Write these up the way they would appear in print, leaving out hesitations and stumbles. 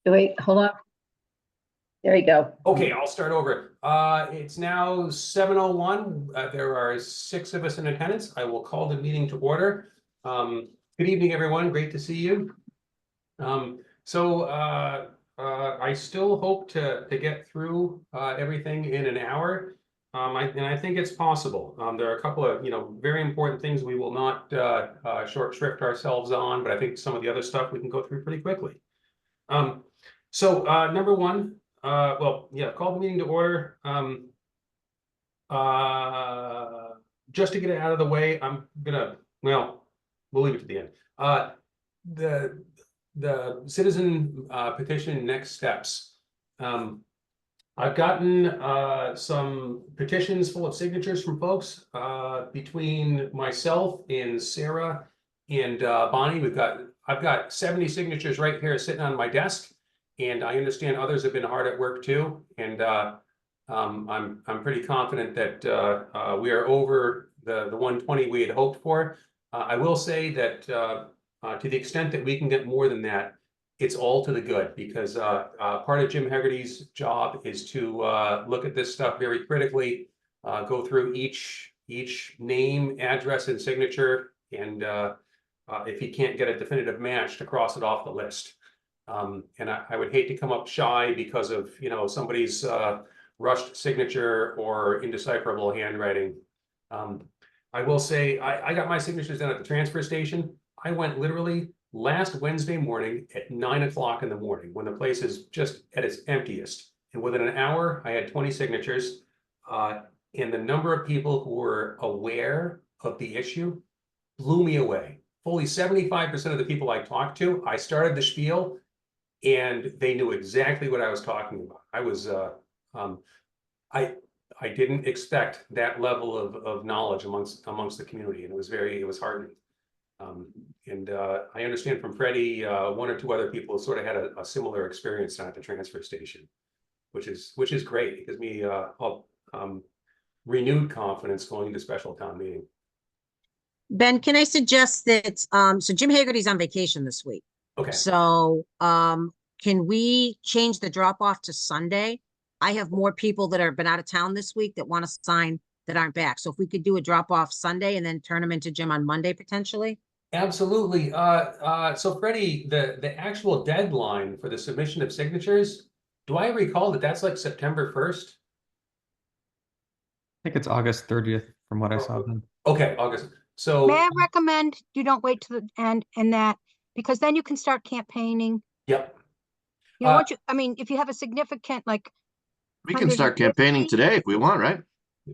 Wait, hold on. There you go. Okay, I'll start over. It's now 7:01. There are 6 of us in attendance. I will call the meeting to order. Good evening, everyone. Great to see you. I still hope to get through everything in an hour. I think it's possible. There are a couple of very important things we will not short shrift ourselves on, but I think some of the other stuff we can go through pretty quickly. Number one, call the meeting to order. Just to get it out of the way, we'll leave it to the end. The citizen petition next steps. I've gotten some petitions full of signatures from folks between myself and Sarah and Bonnie. I've got 70 signatures right here sitting on my desk, and I understand others have been hard at work too. And I'm pretty confident that we are over the 120 we had hoped for. I will say that to the extent that we can get more than that, it's all to the good, because part of Jim Hegarty's job is to look at this stuff very critically, go through each name, address, and signature, and if he can't get a definitive match, to cross it off the list. And I would hate to come up shy because of somebody's rushed signature or indecipherable handwriting. I will say I got my signatures done at the transfer station. I went literally last Wednesday morning at 9 o'clock in the morning, when the place is just at its emptiest. And within an hour, I had 20 signatures. And the number of people who were aware of the issue blew me away. Fully 75% of the people I talked to, I started the spiel, and they knew exactly what I was talking about. I was, I didn't expect that level of knowledge amongst the community, and it was heartening. I understand from Freddie, 1 or 2 other people sort of had a similar experience down at the transfer station, which is great. It gives me renewed confidence going into special town meeting. Ben, can I suggest that, so Jim Hagerty's on vacation this week. Okay. So, can we change the drop off to Sunday? I have more people that have been out of town this week that want to sign that aren't back. So if we could do a drop off Sunday and then turn them into Jim on Monday, potentially. Absolutely. So Freddie, the actual deadline for the submission of signatures, do I recall that that's like September 1st? I think it's August 30th from what I saw then. Okay, August. So may I recommend you don't wait to the end and that, because then you can start campaigning. Yep. You know, I mean, if you have a significant, like, we can start campaigning today if we want, right?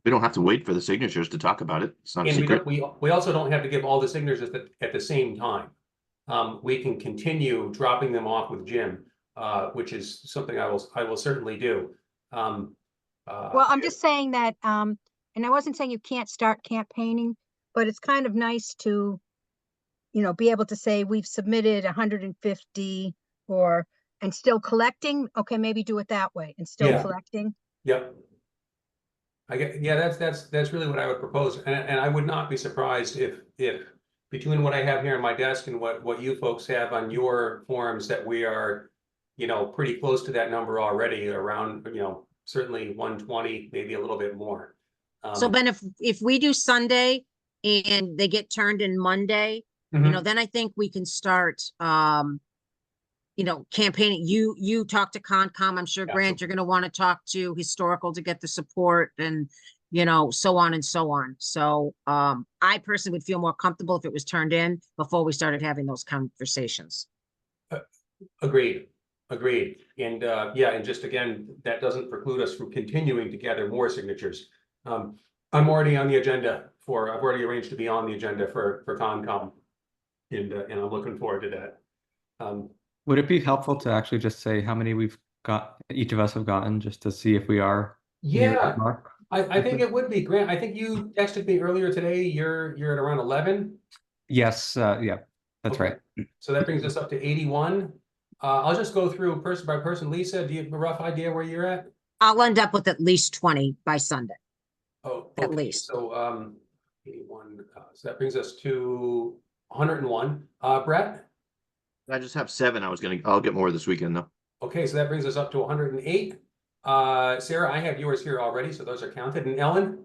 We don't have to wait for the signatures to talk about it. It's not a secret. We also don't have to give all the signatures at the same time. We can continue dropping them off with Jim, which is something I will certainly do. well, I'm just saying that, and I wasn't saying you can't start campaigning, but it's kind of nice to, be able to say we've submitted 150 and still collecting. Okay, maybe do it that way and still collecting. Yep. That's really what I would propose, and I would not be surprised if between what I have here on my desk and what you folks have on your forms, that we are, pretty close to that number already, around, certainly 120, maybe a little bit more. So Ben, if we do Sunday and they get turned in Monday, then I think we can start, campaigning. You talk to Concom. I'm sure, Grant, you're going to want to talk to Historical to get the support, and so on and so on. So I personally would feel more comfortable if it was turned in before we started having those conversations. Agreed. And and just again, that doesn't preclude us from continuing to gather more signatures. I'm already on the agenda I've already arranged to be on the agenda for Concom, and I'm looking forward to that. Would it be helpful to actually just say how many each of us have gotten, just to see if we are? Yeah, I think it would be. Grant, I think you texted me earlier today. You're at around 11. Yes. Yeah, that's right. So that brings us up to 81. I'll just go through person by person. Lisa, do you have a rough idea where you're at? I'll end up with at least 20 by Sunday. Oh, at least. So 81. So that brings us to 101. Brett? I just have 7. I'll get more this weekend though. Okay, so that brings us up to 108. Sarah, I have yours here already, so those are counted. And Ellen,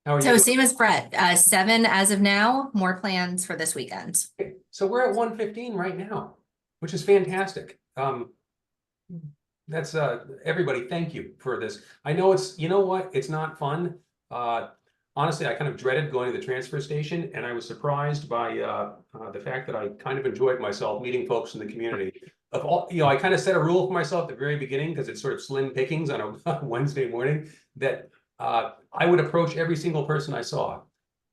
how are you So doing? same as Brett, 7 as of now, more plans for this weekend. Okay, so we're at 115 right now, which is fantastic. That's everybody, thank you for this. I know it's, you know what, it's not fun. Honestly, I kind of dreaded going to the transfer station, and I was surprised by the fact that I kind of enjoyed myself meeting folks in the community. Of all, you know, I kind of set a rule for myself at the very beginning, because it's sort of slim pickings on a Wednesday morning, that I would approach every single person I saw.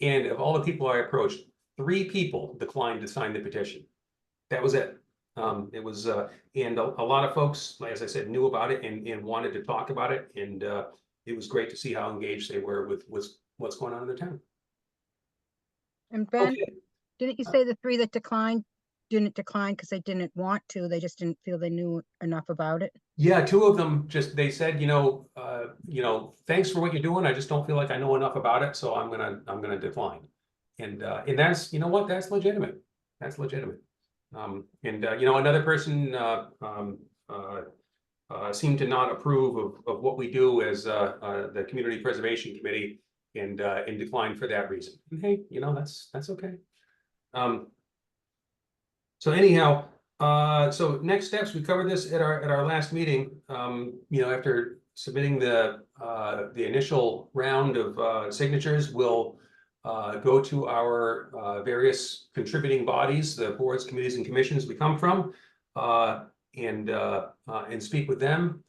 And of all the people I approached, 3 people declined to sign the petition. That was it. It was, and a lot of folks, as I said, knew about it and wanted to talk about it. And it was great to see how engaged they were with what's going on in their town. And Ben, Okay. didn't you say the 3 that declined didn't decline because they didn't want to? They just didn't feel they knew enough about it? Yeah, 2 of them just, they said, you know, thanks for what you're doing. I just don't feel like I know enough about it, so I'm gonna decline. And that's, you know what, that's legitimate. That's legitimate. You know, another person seemed to not approve of what we do as the Community Preservation Committee, and declined for that reason. And hey, you know, that's okay. So anyhow, so next steps, we covered this at our last meeting. You know, after submitting the initial round of signatures, we'll go to our various contributing bodies, the boards, committees, and commissions we come from, and speak with them.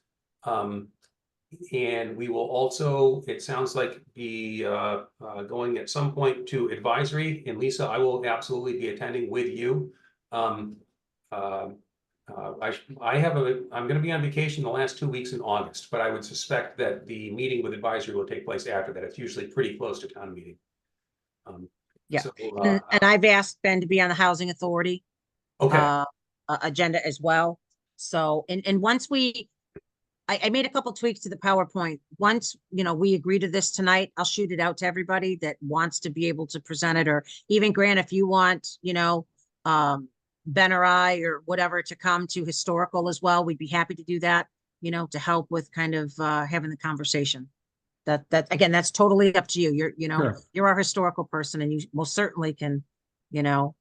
And we will also, it sounds like, be going at some point to advisory. And Lisa, I will absolutely be attending with you. I'm going to be on vacation the last 2 weeks in August, but I would suspect that the meeting with advisory will take place after that. It's usually pretty close to town meeting. Yeah. So, And I've asked Ben to be on the Housing Authority okay, agenda as well. So, and once I made a couple tweaks to the PowerPoint. Once, you know, we agree to this tonight, I'll shoot it out to everybody that wants to be able to present it, or even Grant, if you want, you know, Ben or I or whatever to come to historical as well, we'd be happy to do that, you know, to help with kind of having the conversation. That again, that's totally up to you. Sure. You're our historical person, and you most certainly can, you know,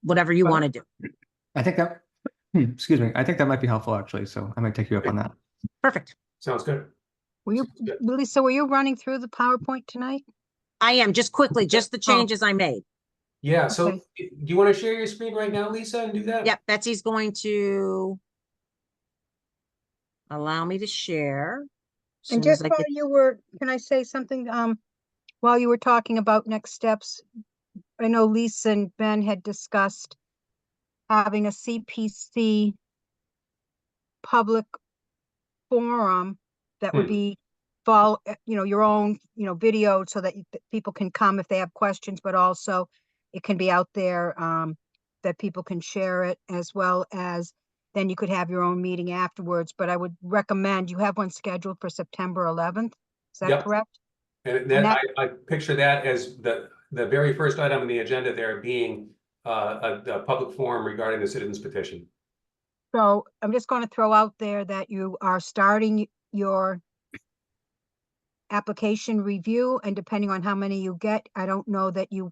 whatever you want to do. I think that, excuse me, I think that might be helpful actually, so I might take you up on that. Perfect. sounds good. Were you, Sounds good. Lisa, were you running through the PowerPoint tonight? I am just quickly, just the changes I made. Yeah, so Okay. do you want to share your screen right now, Lisa, and do that? Yep, Betsy's going to allow me to share. as And soon as just I while get- you were, can I say something? While you were talking about next steps, I know Lisa and Ben had discussed having a CPC public forum that would be your own, video, so that people can come if they have questions, but also it can be out there, that people can share it, as well as then you could have your own meeting afterwards. But I would recommend you have one scheduled for September 11th. Is that Yep. correct? And And that, I picture that as the very first item on the agenda there being a public forum regarding the citizens petition. So I'm just going to throw out there that you are starting your application review, and depending on how many you get, I don't know that you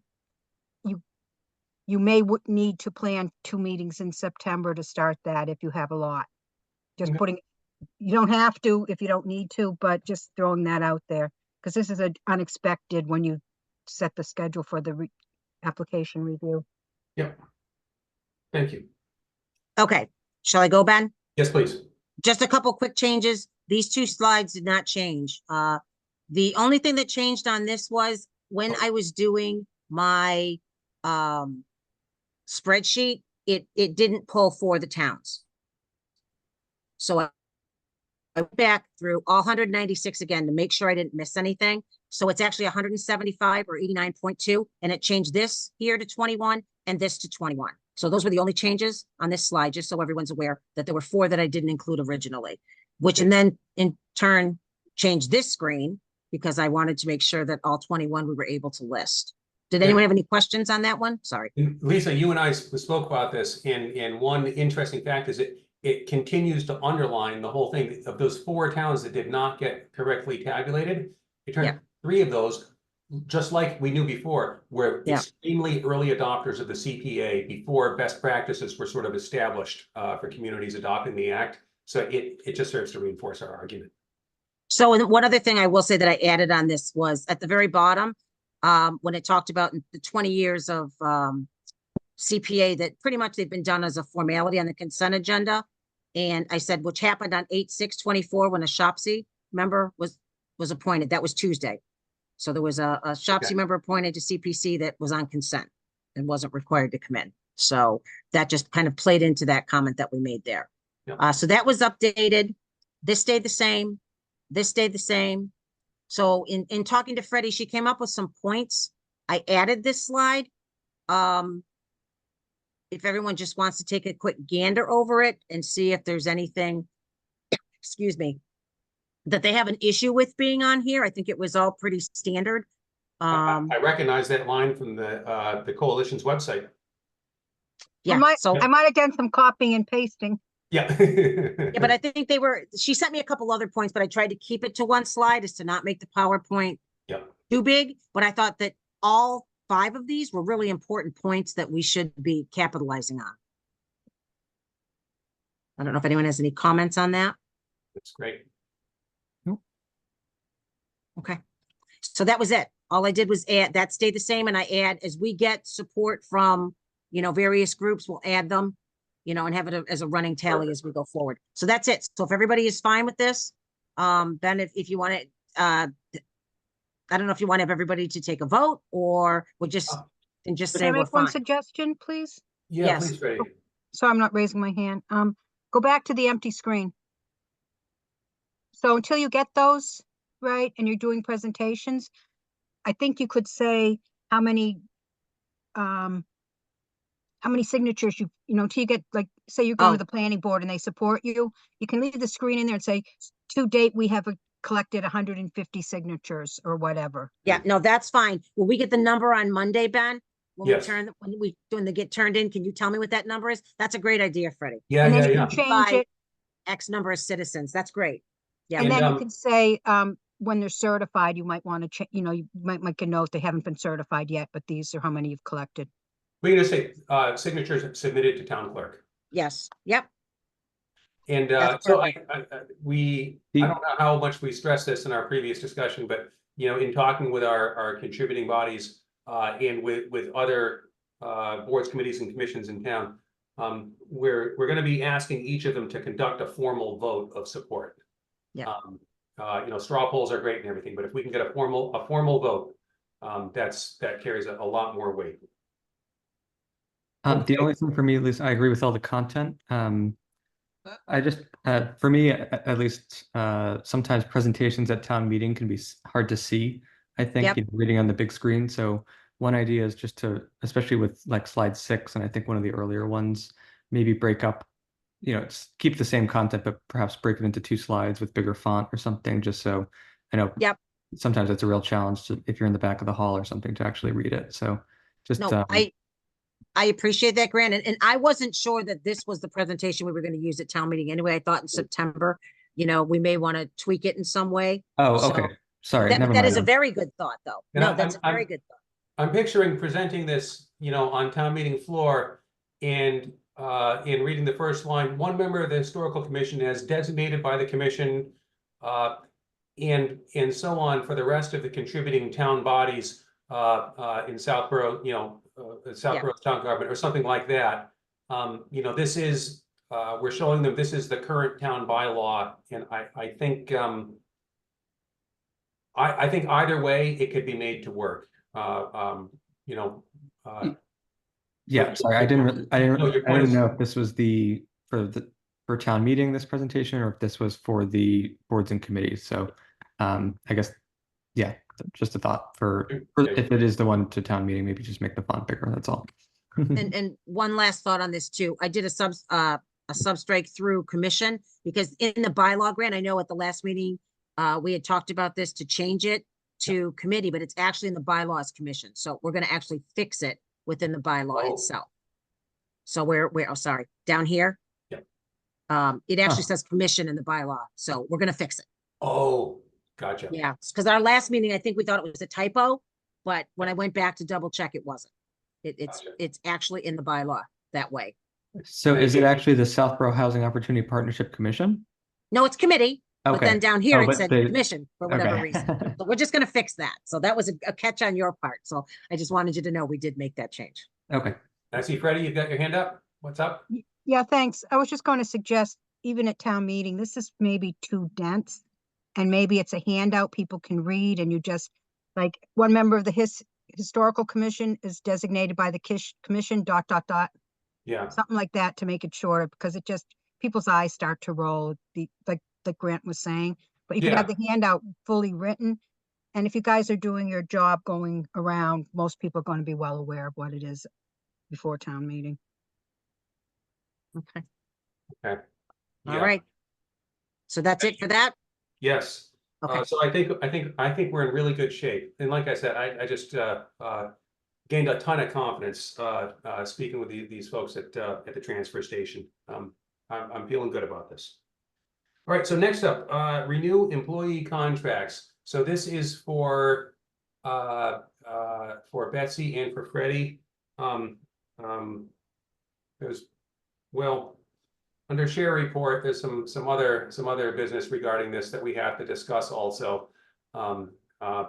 may need to plan 2 meetings in September to start that if you have a lot. Just Okay. you don't have to if you don't need to, but just throwing that out there, because this is unexpected when you set the schedule for the application review. Yep. Thank you. Okay, shall I go, Ben? Yes, please. Just a couple quick changes. These 2 slides did not change. The only thing that changed on this was when I was doing my spreadsheet, it didn't pull for the towns. So I went back through all 196 again to make sure I didn't miss anything. So it's actually 175 or 89.2, and it changed this here to 21 and this to 21. So those were the only changes on this slide, just so everyone's aware that there were 4 that I didn't include originally, which and then in turn changed this screen because I wanted to make sure that all 21 we were able to list. Did anyone have any questions on that one? Sorry. And Lisa, you and I spoke about this, and one interesting fact is it continues to underline the whole thing of those 4 towns that did not get correctly tabulated. It turned Yeah. 3 of those, just like we knew before, were Yeah. extremely early adopters of the CPA before best practices were sort of established for communities adopting the act. So it just serves to reinforce our argument. So, and one other thing I will say that I added on this was at the very bottom, when it talked about the 20 years of CPA, that pretty much they've been done as a formality on the consent agenda. And I said, which happened on 8/6/24 when a Shopsy member was appointed. That was Tuesday. So there was a Shopsy Okay. member appointed to CPC that was on consent and wasn't required to come in. So that just kind of played into that comment that we made there. Yeah. So that was updated. This stayed the same. This stayed the same. So in talking to Freddie, she came up with some points. I added this slide. If everyone just wants to take a quick gander over it and see if there's anything, excuse me, that they have an issue with being on here. I think it was all pretty standard. I recognize that line from the coalition's website. Yeah, so, I might have done some copying and pasting. Yeah. yeah, but I think she sent me a couple other points, but I tried to keep it to one slide is to not make the PowerPoint Yeah. too big. But I thought that all 5 of these were really important points that we should be capitalizing on. I don't know if anyone has any comments on that. That's great. Okay. So that was it. All I did was add, that stayed the same, and I add, as we get support from, various groups, we'll add them, and have it as a running tally as we go forward. So that's it. So if everybody is fine with this, Ben, if you want to, I don't know if you want to have everybody to take a vote, or we'll just Can say I we're make one fine. suggestion, please? Yeah, Yes. please, Freddie. So I'm not raising my hand. Go back to the empty screen. So until you get those, right, and you're doing presentations, I think you could say how many signatures until you get, like, say you're going Oh. to the planning board and they support you, you can leave the screen in there and say, to date, we have collected 150 signatures or whatever. Yeah, no, that's fine. Will we get the number on Monday, Ben? When Yes. when they get turned in, can you tell me what that number is? That's a great idea, Freddie. Yeah, And then yeah, you yeah. can change By it, X number of citizens. That's great. Yeah. and And, then you can say, when they're certified, you might want to, you might make a note, they haven't been certified yet, but these are how many you've collected. We can just say signatures submitted to town clerk. Yes. Yep. And That's so I perfect. don't know how much we stressed this in our previous discussion, but in talking with our contributing bodies and with other boards, committees, and commissions in town, we're going to be asking each of them to conduct a formal vote of support. Yeah. Straw polls are great and everything, but if we can get a formal vote, that carries a lot more weight. The only thing for me, at least, I agree with all the content. I just, for me, at least, sometimes presentations at town meeting can be hard to see, I think, Yep. reading on the big screen. So one idea is just to, especially with like slide 6, and I think one of the earlier ones, maybe break up, keep the same content, but perhaps break it into 2 slides with bigger font or something, just so I know. Yep. Sometimes it's a real challenge if you're in the back of the hall or something to actually read it. So just, No, I appreciate that, Grant. And I wasn't sure that this was the presentation we were going to use at town meeting anyway. I thought in September, we may want to tweak it in some way. oh, So okay. Sorry, That, never that mind is a then. very good thought, though. And No, that's a very good thought. I'm picturing presenting this, on town meeting floor and in reading the first line, one member of the historical commission as designated by the commission, and so on for the rest of the contributing town bodies in Southborough, Southborough's town government or something like that. This is we're showing them this is the current town bylaw, and I think I think either way it could be made to work. Yeah, sorry, I No, your didn't point is- know if this was for town meeting, this presentation, or if this was for the boards and committees. So I guess, yeah, just a thought for if it is the one to town meeting, maybe just make the font bigger. That's all. And one last thought on this too. I did a sub-strike through commission because in the bylaw, Grant, I know at the last meeting, we had talked about this to change it to committee, but it's actually in the bylaws commission. So we're going to actually fix it within the bylaw Oh. itself. So we're, oh, sorry, down here. Yep. It actually Huh. says commission in the bylaw, so we're gonna fix it. Oh, gotcha. Yeah, because our last meeting, I think we thought it was a typo, but when I went back to double check, it wasn't. Gotcha. It's actually in the bylaw that way. So is it actually the Southborough Housing Opportunity Partnership Commission? No, it's committee, but Okay. then down here Oh, it but said the- commission for whatever Okay. reason. So we're just gonna fix that. So that was a catch on your part. So I just wanted you to know we did make that change. Okay. I see Freddie, you've got your hand up. What's up? Yeah, thanks. I was just going to suggest, even at town meeting, this is maybe too dense. And maybe it's a handout people can read and you just, like, one member of the historical commission is designated by the commission, ... Yeah, Something like that to make it shorter, because it just, people's eyes start to roll, like Grant was saying. But you could have Yeah. the handout fully written. And if you guys are doing your job going around, most people are going to be well aware of what it is before town meeting. Okay, okay. all Yeah. right. So that's it for that? Yes. Okay. So I think we're in really good shape. And like I said, I just gained a ton of confidence speaking with these folks at the transfer station. I'm feeling good about this. All right, so next up, renew employee contracts. So this is for Betsy and for Freddie. There's, well, under share report, there's some other business regarding this that we have to discuss also.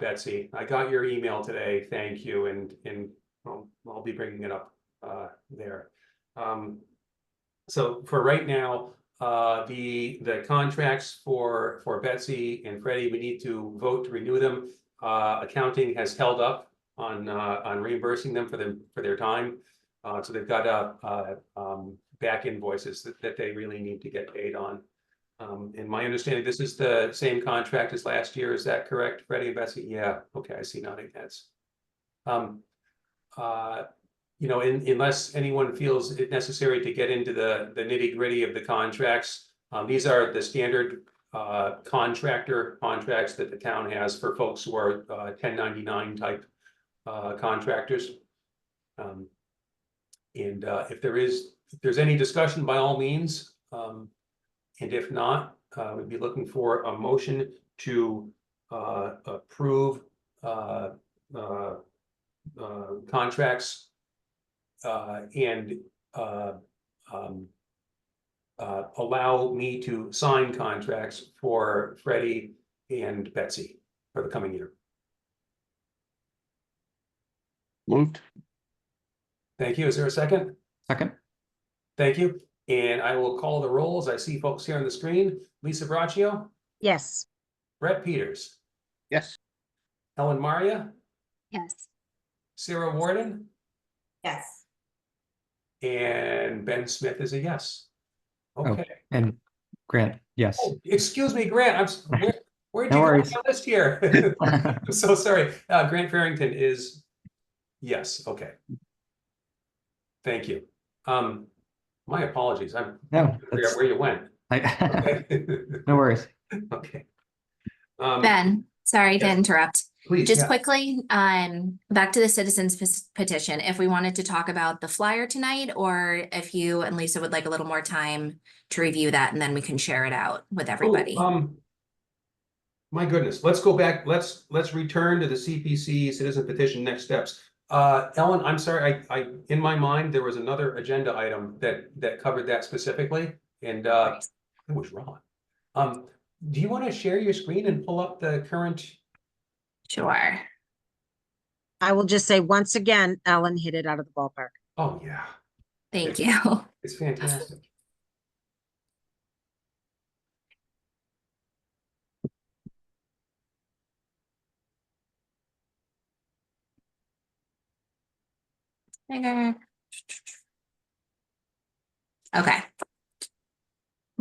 Betsy, I got your email today. Thank you, and I'll be bringing it up there. So for right now, the contracts for Betsy and Freddie, we need to vote to renew them. Accounting has held up on reimbursing them for their time. So they've got back invoices that they really need to get paid on. In my understanding, this is the same contract as last year. Is that correct, Freddie and Betsy? Yeah, okay, I see nodding heads. You know, unless anyone feels it necessary to get into the nitty-gritty of the contracts, these are the standard contractor contracts that the town has for folks who are 1099 type contractors. And if there's any discussion, by all means, and if not, we'd be looking for a motion to approve contracts and allow me to sign contracts for Freddie and Betsy for the coming year. Moved. Thank you. Is there a second? Second. Thank you. And I will call the rolls. I see folks here on the screen. Lisa Braccio, Yes. Brett Peters, Yes. Ellen Maria, Yes. Sarah Warden, Yes. and Ben Smith is a yes. Okay. And Grant, yes. Oh, excuse me, Grant. Where'd No you go on worries. the list here? I'm so sorry. Grant Farrington is yes. Okay. Thank you. My apologies. I'm No, trying to figure out that's, where you went. I, no worries. Okay. Ben, sorry to yes. interrupt. Please, Just yeah. quickly, back to the citizens petition, if we wanted to talk about the flyer tonight, or if you and Lisa would like a little more time to review that, and then we can share it out with everybody. Oh, my goodness, let's go back. Let's return to the CPC citizen petition next steps. Ellen, I'm sorry, I in my mind, there was another agenda item that covered that specifically, and I was wrong. Do you want to share your screen and pull up the current? Sure. I will just say once again, Ellen hit it out of the ballpark. Oh, yeah, Thank you. it's fantastic. Bigger. Okay.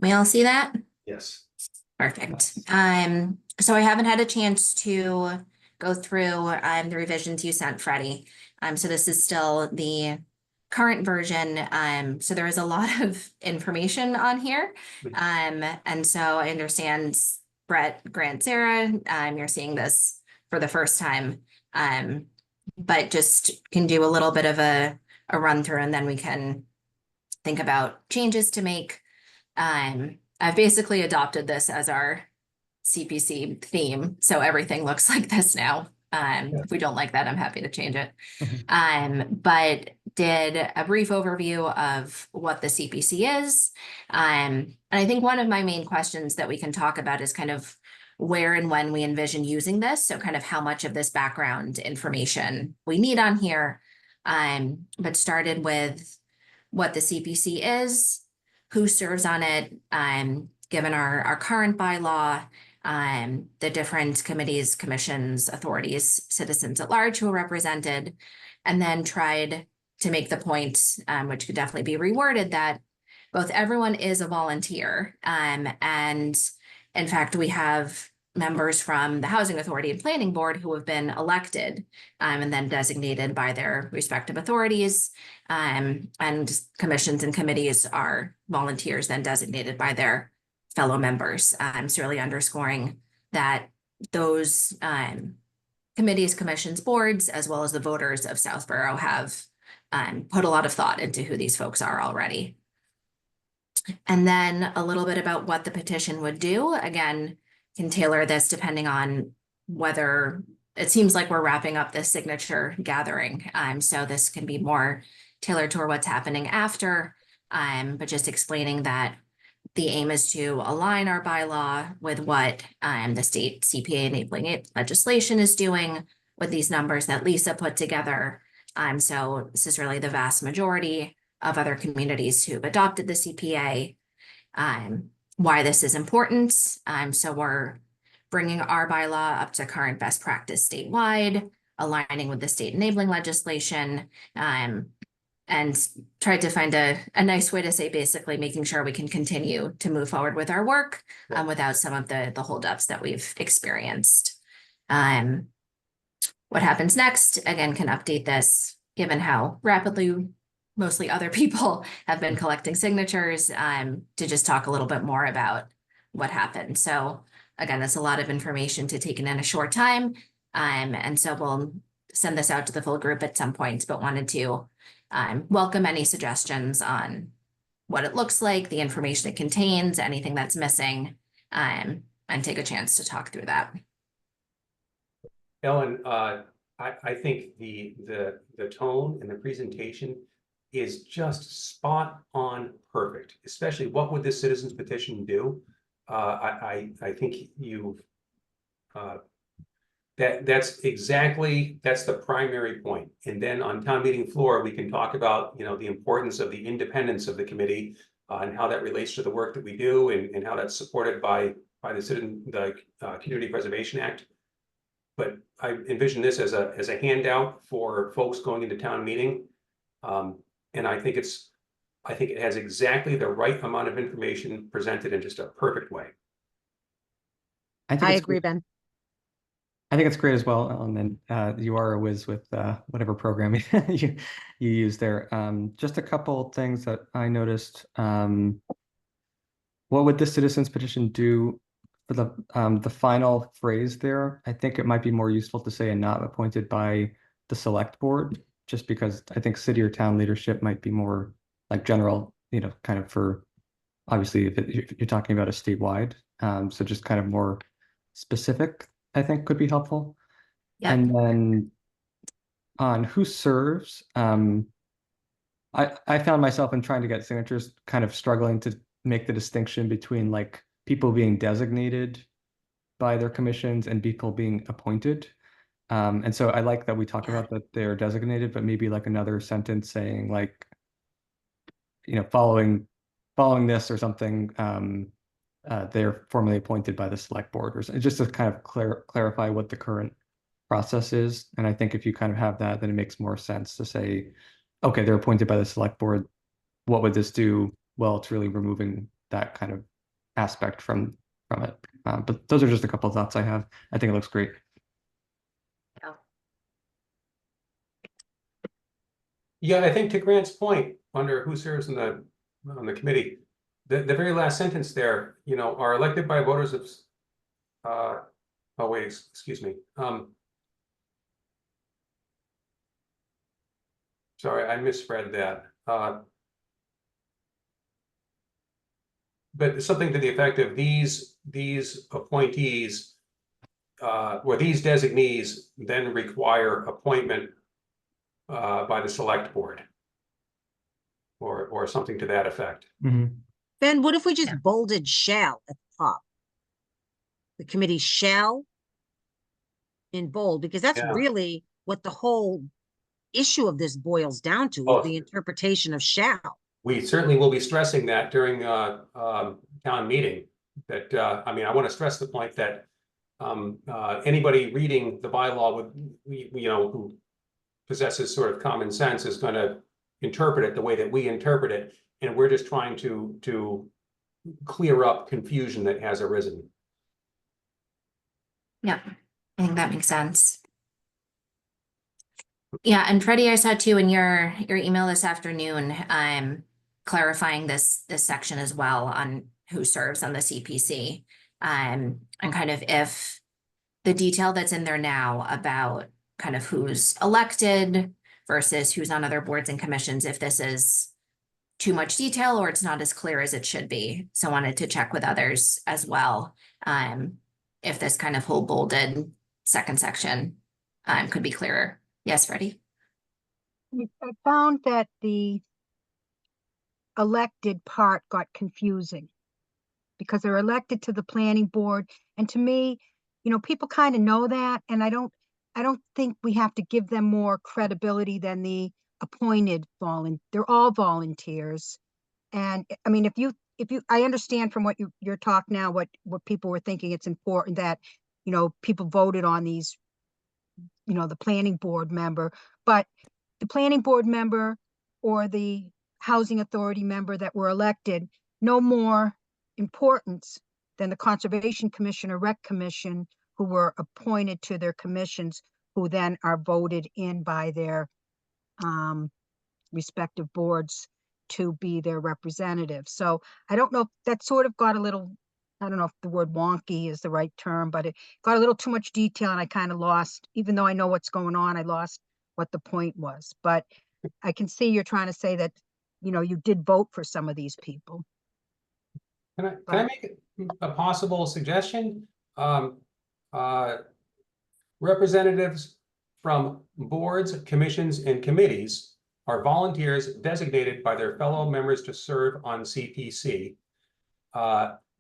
We all see that? Yes. Perfect. So I haven't had a chance to go through the revisions you sent, Freddie. So this is still the current version. So there is a lot of information on here. And so I understand Brett, Grant, Sarah, you're seeing this for the first time. But just can do a little bit of a run through, and then we can think about changes to make I've basically adopted this as our CPC theme, so everything looks like this now. If we don't like that, I'm happy to change it. But did a brief overview of what the CPC is. And I think one of my main questions that we can talk about is kind of where and when we envision using this. So kind of how much of this background information we need on here. But started with what the CPC is, who serves on it, given our current bylaw, the different committees, commissions, authorities, citizens at large who are represented, and then tried to make the point, which could definitely be reworded, that both everyone is a volunteer. And in fact, we have members from the Housing Authority and Planning Board who have been elected and then designated by their respective authorities. And commissions and committees are volunteers then designated by their fellow members. So really underscoring that those committees, commissions, boards, as well as the voters of Southborough have put a lot of thought into who these folks are already. And then a little bit about what the petition would do. Again, can tailor this depending on whether it seems like we're wrapping up this signature gathering. So this can be more tailored toward what's happening after, but just explaining that the aim is to align our bylaw with what the state CPA enabling legislation is doing with these numbers that Lisa put together. So this is really the vast majority of other communities who've adopted the CPA. Why this is important. So we're bringing our bylaw up to current best practice statewide, aligning with the state enabling legislation, and tried to find a nice way to say basically making sure we can continue to move forward with our work without some of the holdups that we've experienced. What happens next, again, can update this given how rapidly mostly other people have been collecting signatures, to just talk a little bit more about what happened. So again, that's a lot of information to take in a short time. And so we'll send this out to the full group at some point, but wanted to welcome any suggestions on what it looks like, the information it contains, anything that's missing, and take a chance to talk through that. Ellen, I think the tone and the presentation is just spot on perfect, especially what would this citizens petition do? I think you've that's the primary point. And then on town meeting floor, we can talk about, the importance of the independence of the committee and how that relates to the work that we do and how that's supported by the Community Preservation Act. But I envision this as a handout for folks going into town meeting. And I think it has exactly the right amount of information presented in just a perfect way. I agree, Ben. I think it's great as well. And you are a whiz with whatever program you use there. Just a couple things that I noticed. What would the citizens petition do for the final phrase there? I think it might be more useful to say and not appointed by the select board, just because I think city or town leadership might be more like general, kind of for obviously if you're talking about a statewide. So just kind of more specific, I think could be helpful. Yep. And then on who serves, I found myself in trying to get signatures kind of struggling to make the distinction between like people being designated by their commissions and people being appointed. And so I like that we talk about that they're designated, but maybe like another sentence saying like, following this or something, they're formally appointed by the select board, or just to kind of clarify what the current process is. And I think if you kind of have that, then it makes more sense to say, okay, they're appointed by the select board. What would this do? Well, it's really removing that kind of aspect from it. But those are just a couple of thoughts I have. I think it looks great. Yeah, I think to Grant's point, under who serves on the committee, the very last sentence there, are elected by voters of, oh wait, excuse me. Sorry, I misread that. but something to the effect of these appointees, or these designees then require appointment by the select board. Or something to that effect. Mhm. Ben, what if we just Yeah. bolded shall at the top? The committee shall in bold, because that's Yeah. really what the whole issue of this boils down to, Oh. is the interpretation of shall. We certainly will be stressing that during town meeting, that I mean, I want to stress the point that anybody reading the bylaw would, you know, who possesses sort of common sense is going to interpret it the way that we interpret it, and we're just trying to clear up confusion that has arisen. Yeah, I think that makes sense. Yeah, and Freddie, I saw too in your email this afternoon, clarifying this section as well on who serves on the CPC. And kind of if the detail that's in there now about kind of who's elected versus who's on other boards and commissions, if this is too much detail or it's not as clear as it should be. So I wanted to check with others as well. If this kind of whole bolded second section could be clearer. Yes, Freddie? I found that the elected part got confusing because they're elected to the planning board. And to me, you know, people kind of know that, and I don't think we have to give them more credibility than the appointed they're all volunteers. And I mean, if you, I understand from what your talk now, what people were thinking, it's important that, you know, people voted on these, you know, the planning board member, but the planning board member or the housing authority member that were elected, no more importance than the Conservation Commission or Rec Commission, who were appointed to their commissions, who then are voted in by their respective boards to be their representatives. So I don't know if that sort of got a little, I don't know if the word wonky is the right term, but it got a little too much detail, and I kind of lost, even though I know what's going on, I lost what the point was. But I can see you're trying to say that, you know, you did vote for some of these people. Can I make a possible suggestion? Representatives from boards, commissions, and committees are volunteers designated by their fellow members to serve on CPC.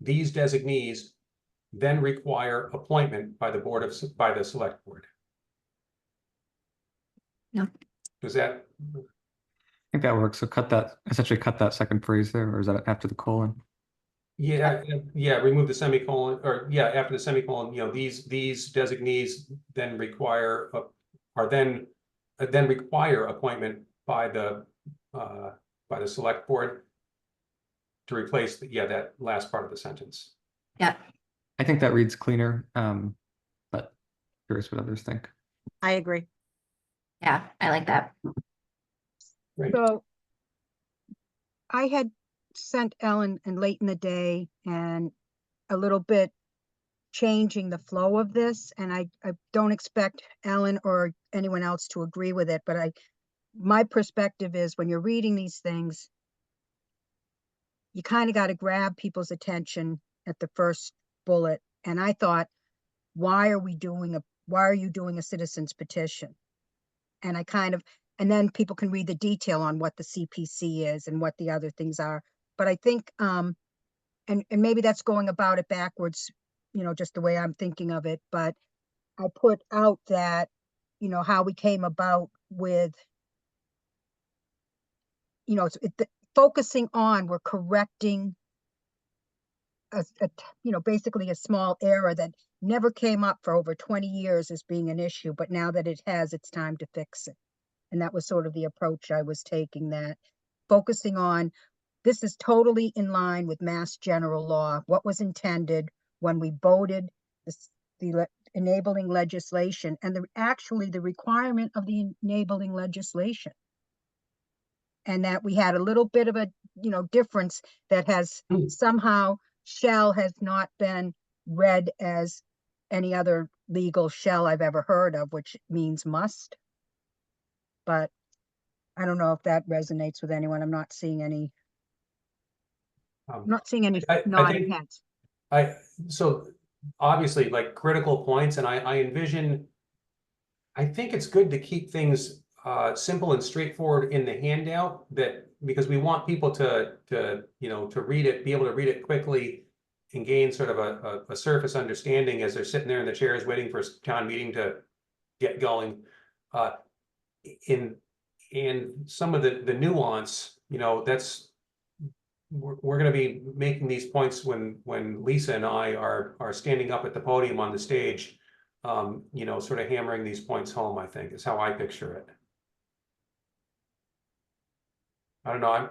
These designees then require appointment by the select board. No. Does that? I think that works. So essentially cut that second phrase there, or is that after the colon? Yeah, remove the semicolon, or yeah, after the semicolon, you know, these designees then require require appointment by the select board to replace that last part of the sentence. Yeah. I think that reads cleaner, but curious what others think. I agree. Yeah, I like that. Right. So I had sent Ellen and late in the day and a little bit changing the flow of this, and I don't expect Ellen or anyone else to agree with it, but my perspective is when you're reading these things, you kind of got to grab people's attention at the first bullet. And I thought, why are you doing a citizen's petition? And and then people can read the detail on what the CPC is and what the other things are. But I think, and maybe that's going about it backwards, you know, just the way I'm thinking of it. But I put out that, you know, how we came about with, you know, focusing on, we're correcting you know, basically a small error that never came up for over 20 years as being an issue, but now that it has, it's time to fix it. And that was sort of the approach I was taking, that focusing on, this is totally in line with Mass General Law, what was intended when we voted the enabling legislation, and actually the requirement of the enabling legislation. And that we had a little bit of a, you know, difference that has somehow shall has not been read as any other legal shall I've ever heard of, which means must. But I don't know if that resonates with anyone. I'm not seeing any I'm not seeing any I nodding think- heads. So obviously like critical points, and I envision, I think it's good to keep things simple and straightforward in the handout, that because we want people to read it, be able to read it quickly and gain sort of a surface understanding as they're sitting there in the chairs waiting for town meeting to get going. In some of the nuance, that's we're going to be making these points when Lisa and I are standing up at the podium on the stage, sort of hammering these points home, I think is how I picture it. I don't know.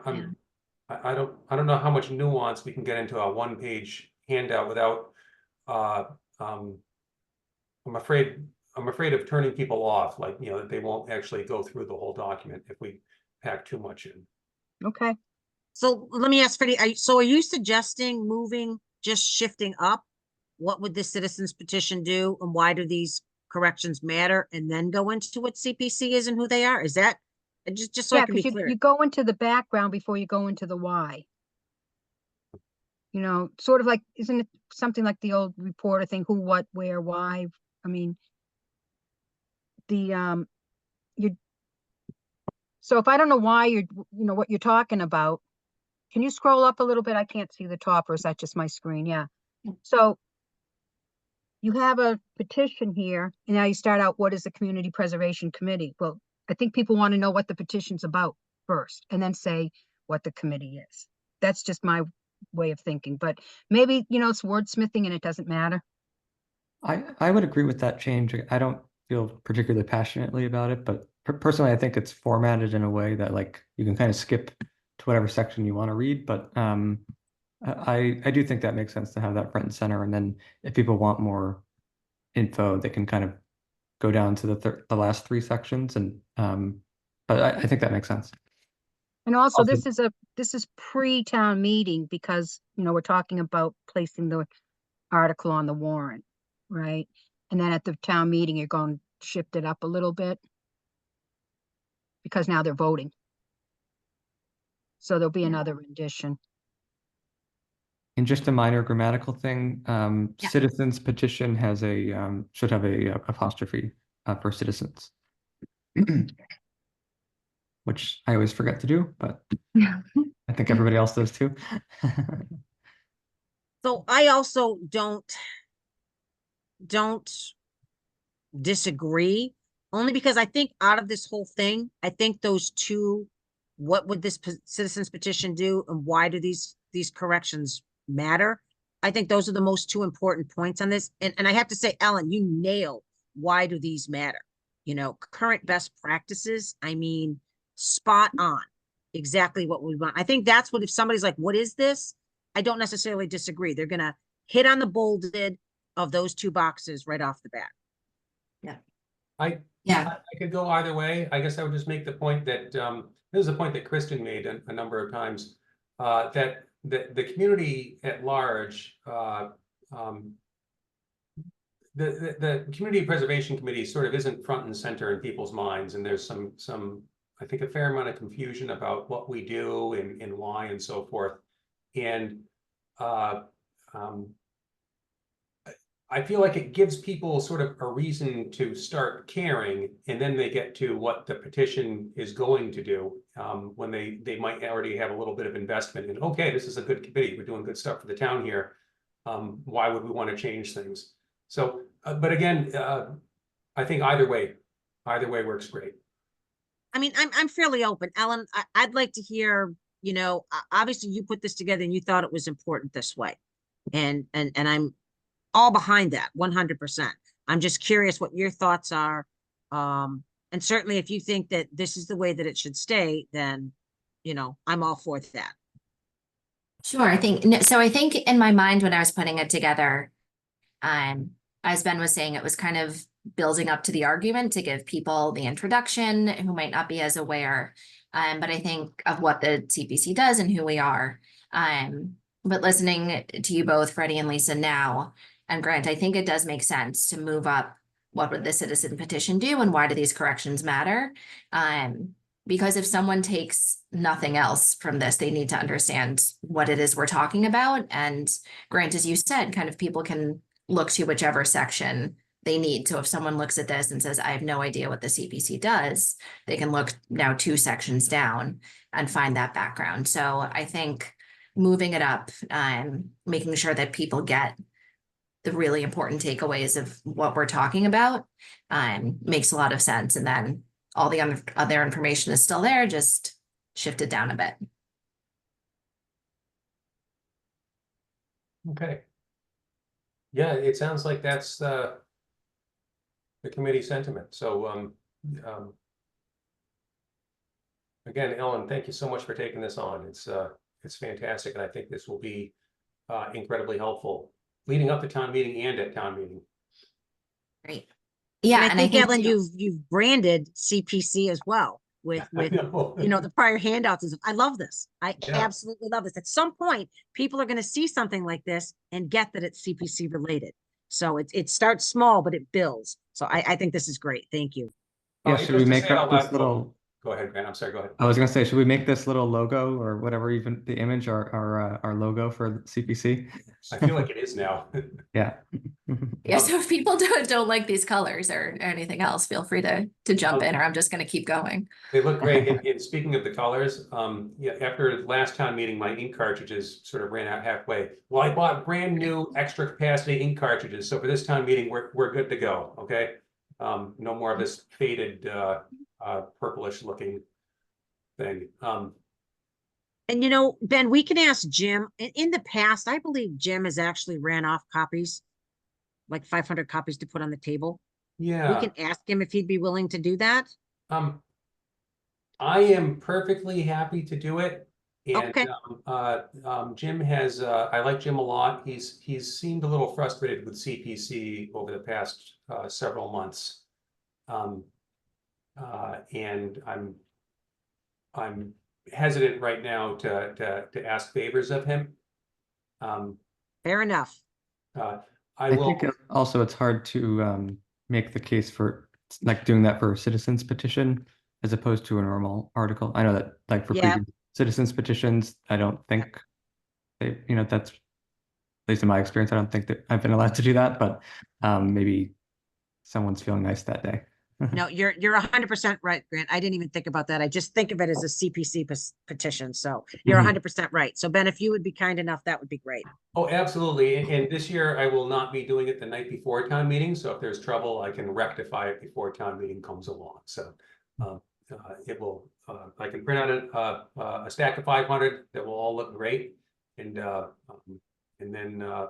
I don't know how much nuance we can get into a one-page handout without, I'm afraid of turning people off, like, that they won't actually go through the whole document if we pack too much in. Okay. So let me ask Freddie, so are you suggesting just shifting up? What would the citizens petition do and why do these corrections matter? And then go into what CPC is and who they are? Is that, just so I Yeah, can be because clear? you go into the background before you go into the why. Sort of like, isn't it something like the old reporter thing, who, what, where, why? I mean, so if I don't know why what you're talking about, can you scroll up a little bit? I can't see the top, or is that just my screen? Yeah. So you have a petition here, and now you start out, what is the Community Preservation Committee? Well, I think people want to know what the petition's about first, and then say what the committee is. That's just my way of thinking, but maybe, it's wordsmithing and it doesn't matter. I would agree with that change. I don't feel particularly passionately about it, but personally, I think it's formatted in a way that like you can kind of skip to whatever section you want to read. But I do think that makes sense to have that front and center. And then if people want more info, they can kind of go down to the last three sections. And but I think that makes sense. And also, Also- this is pre-town meeting because, we're talking about placing the article on the warrant, right? And then at the town meeting, you're going to shift it up a little bit because now they're voting. So there'll be another rendition. And just a minor grammatical thing, Yeah. citizens petition has should have a apostrophe for citizens. Which I always forget to do, but I think everybody else does too. So I also don't disagree, only because I think out of this whole thing, I think those two, what would this citizens petition do and why do these corrections matter? I think those are the most two important points on this. And I have to say, Ellen, you nailed why do these matter? Current best practices, I mean, spot on, exactly what we want. I think that's what, if somebody's like, what is this? I don't necessarily disagree. They're gonna hit on the bolded of those two boxes right off the bat. I could go either way. I guess I would just make the point that this is a point that Kristen made a number of times, that the community at large, the Community Preservation Committee sort of isn't front and center in people's minds, and there's some I think a fair amount of confusion about what we do and why and so forth. And I feel like it gives people sort of a reason to start caring, and then they get to what the petition is going to do, when they might already have a little bit of investment in, okay, this is a good committee, we're doing good stuff for the town here. Why would we want to change things? So, but again, I think either way works great. I mean, I'm fairly open. Ellen, I'd like to hear, obviously you put this together and you thought it was important this way. And I'm all behind that 100%. I'm just curious what your thoughts are. And certainly if you think that this is the way that it should stay, then, I'm all for that. Sure. I think in my mind, when I was putting it together, as Ben was saying, it was kind of building up to the argument to give people the introduction who might not be as aware. But I think of what the CPC does and who we are. But listening to you both, Freddie and Lisa now, and Grant, I think it does make sense to move up what would the citizen petition do and why do these corrections matter? because if someone takes nothing else from this, they need to understand what it is we're talking about. And Grant, as you said, kind of people can look to whichever section they need. So if someone looks at this and says, I have no idea what the CPC does, they can look now 2 sections down and find that background. So I think moving it up, making sure that people get the really important takeaways of what we're talking about, makes a lot of sense. And then all the other information is still there, just shifted down a bit. Okay. Yeah, it sounds like that's the committee sentiment. So, again, Ellen, thank you so much for taking this on. It's fantastic, and I think this will be incredibly helpful leading up to town meeting and at town meeting. Great. Yeah, And I think, Ellen, too- you've branded CPC as well with the prior handouts. And stuff. I love this. I Yeah. absolutely love this. At some point, people are going to see something like this and get that it's CPC related. So it starts small, but it builds. So I think this is great. Thank you. Yeah, Just should we to make say it up out this loud- little? Go ahead, Grant. I'm sorry. Go ahead. I was gonna say, should we make this little logo or whatever, even the image, our logo for the CPC? I feel like it is now. Yeah. Yeah, so if people don't like these colors or anything else, feel free to jump in, or I'm just gonna keep going. They look great. And speaking of the colors, yeah, after last town meeting, my ink cartridges sort of ran out halfway. Well, I bought brand new extra capacity ink cartridges. So for this town meeting, we're good to go. Okay. No more of this faded purplish looking thing. And Ben, we can ask Jim. In the past, I believe Jim has actually ran off copies, like 500 copies to put on the table. Yeah. We can ask him if he'd be willing to do that. I am perfectly happy to do it. And Okay. Jim has, I like Jim a lot. He's seemed a little frustrated with CPC over the past several months. And I'm hesitant right now to ask favors of him. Fair enough. I I will. think also it's hard to make the case for like doing that for a citizens petition as opposed to a normal article. I know that like for Yeah. previous citizens petitions, I don't think they, that's at least in my experience, I don't think that I've been allowed to do that, but maybe someone's feeling nice that day. No, you're 100% right, Grant. I didn't even think about that. I just think of it as a CPC petition. So you're Mhm. 100% right. So Ben, if you would be kind enough, that would be great. Oh, absolutely. And this year I will not be doing it the night before town meeting. So if there's trouble, I can rectify it before town meeting comes along. So it will, I can print out a stack of 500 that will all look great. And then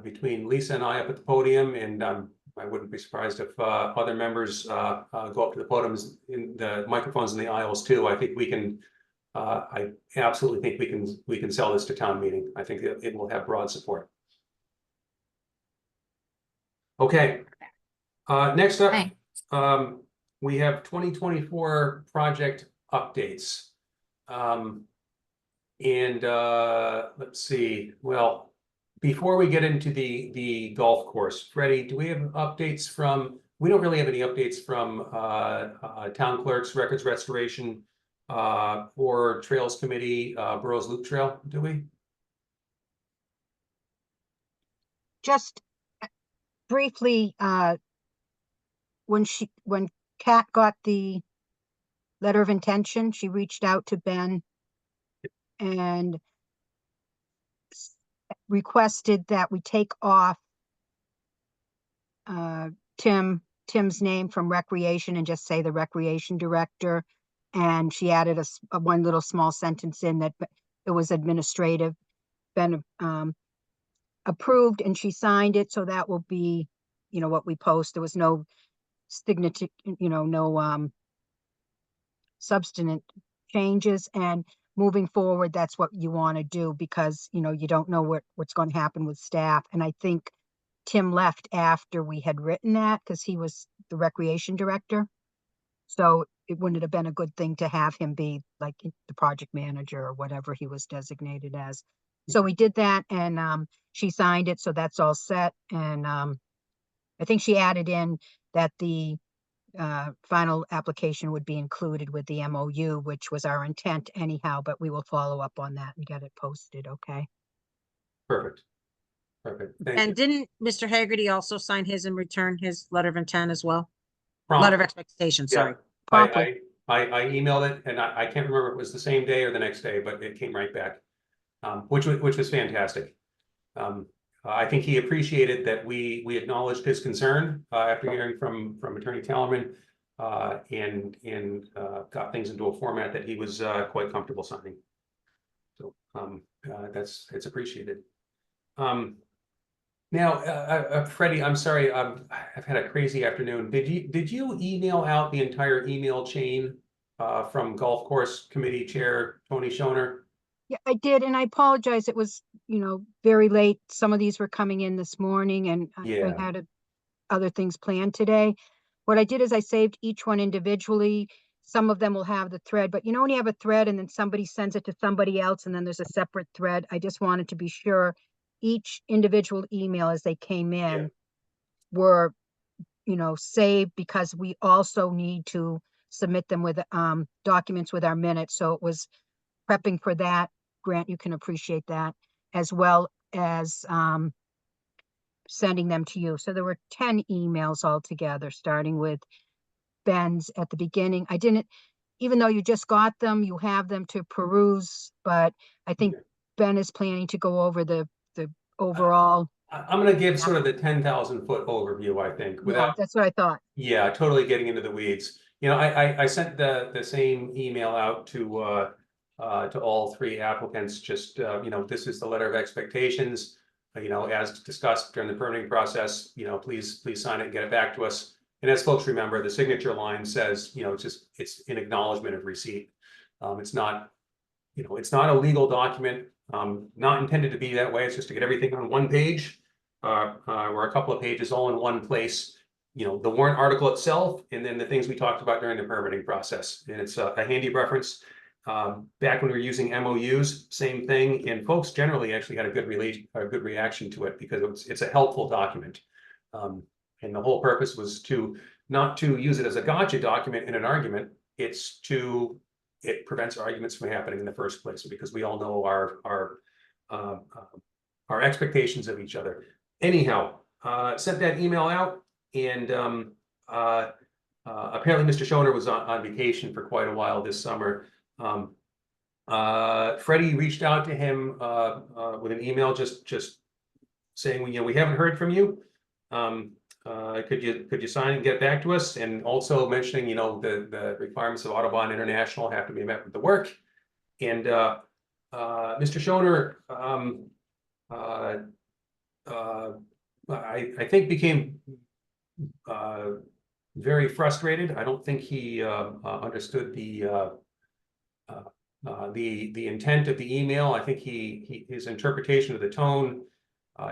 between Lisa and I up at the podium, and I wouldn't be surprised if other members go up to the podiums in the microphones in the aisles too. I think we can. I absolutely think we can sell this to town meeting. I think it will have broad support. Okay. Next up, Hi. we have 2024 project updates. And let's see. Well, before we get into the golf course, Freddie, do we have updates from? We don't really have any updates from town clerks, records restoration, or Trails Committee, Burroughs Loop Trail, do we? Just briefly, when Kat got the letter of intention, she reached out to Ben and requested that we take off Tim's name from recreation and just say the recreation director. And she added a one little small sentence in that it was administrative, been approved, and she signed it. So that will be, what we post. There was no signature, no substantive changes. And moving forward, that's what you want to do, because you don't know what's going to happen with staff. And I think Tim left after we had written that because he was the recreation director. So it wouldn't have been a good thing to have him be like the project manager or whatever he was designated as. So we did that, and she signed it. So that's all set. And I think she added in that the final application would be included with the MOU, which was our intent anyhow, but we will follow up on that and get it posted, okay? Perfect. Perfect. Thank you. And didn't Mr. Haggerty also sign his and return his letter of intent as well? Prompt. Letter of expectation, Yeah. sorry. Promptly. I emailed it and I can't remember if it was the same day or the next day, but it came right back. Which was fantastic. I think he appreciated that we acknowledged his concern after hearing from Attorney Tellerman and got things into a format that he was quite comfortable signing. So it's appreciated. Now, Freddie, I'm sorry, I've had a crazy afternoon. Did you email out the entire email chain from Golf Course Committee Chair Tony Schoner? Yeah, I did, and I apologize. It was, very late. Some of these were coming in this morning, and I Yeah. had other things planned today. What I did is I saved each one individually. Some of them will have the thread, but when you have a thread and then somebody sends it to somebody else, and then there's a separate thread, I just wanted to be sure each individual email as they came in were, saved, because we also need to submit them with documents with our minutes. So it was prepping for that. Grant, you can appreciate that, as well as sending them to you. So there were 10 emails altogether, starting with Ben's at the beginning. I didn't, even though you just got them, you have them to peruse, but I think Ben is planning to go over the overall. I'm going to give sort of the 10,000 foot overview, I think, Yeah, without, that's what I thought. yeah, totally getting into the weeds. I sent the same email out to all three applicants, just, this is the letter of expectations, as discussed during the permitting process, please sign it and get it back to us. And as folks remember, the signature line says, it's an acknowledgement of receipt. It's not a legal document, not intended to be that way. It's just to get everything on one page, or a couple of pages all in one place. The warrant article itself, and then the things we talked about during the permitting process. And it's a handy reference. Back when we were using MOUs, same thing, and folks generally actually had a good reaction to it, because it's a helpful document. And the whole purpose was not to use it as a gotcha document in an argument. It prevents arguments from happening in the first place, because we all know our expectations of each other. Anyhow, sent that email out, and apparently Mr. Schoner was on vacation for quite a while this summer. Freddie reached out to him with an email just saying, we haven't heard from you. Could you sign and get back to us? And also mentioning, the requirements of Audubon International have to be met with the work. And Mr. Schoner, I think became very frustrated. I don't think he understood the intent of the email. I think his interpretation of the tone,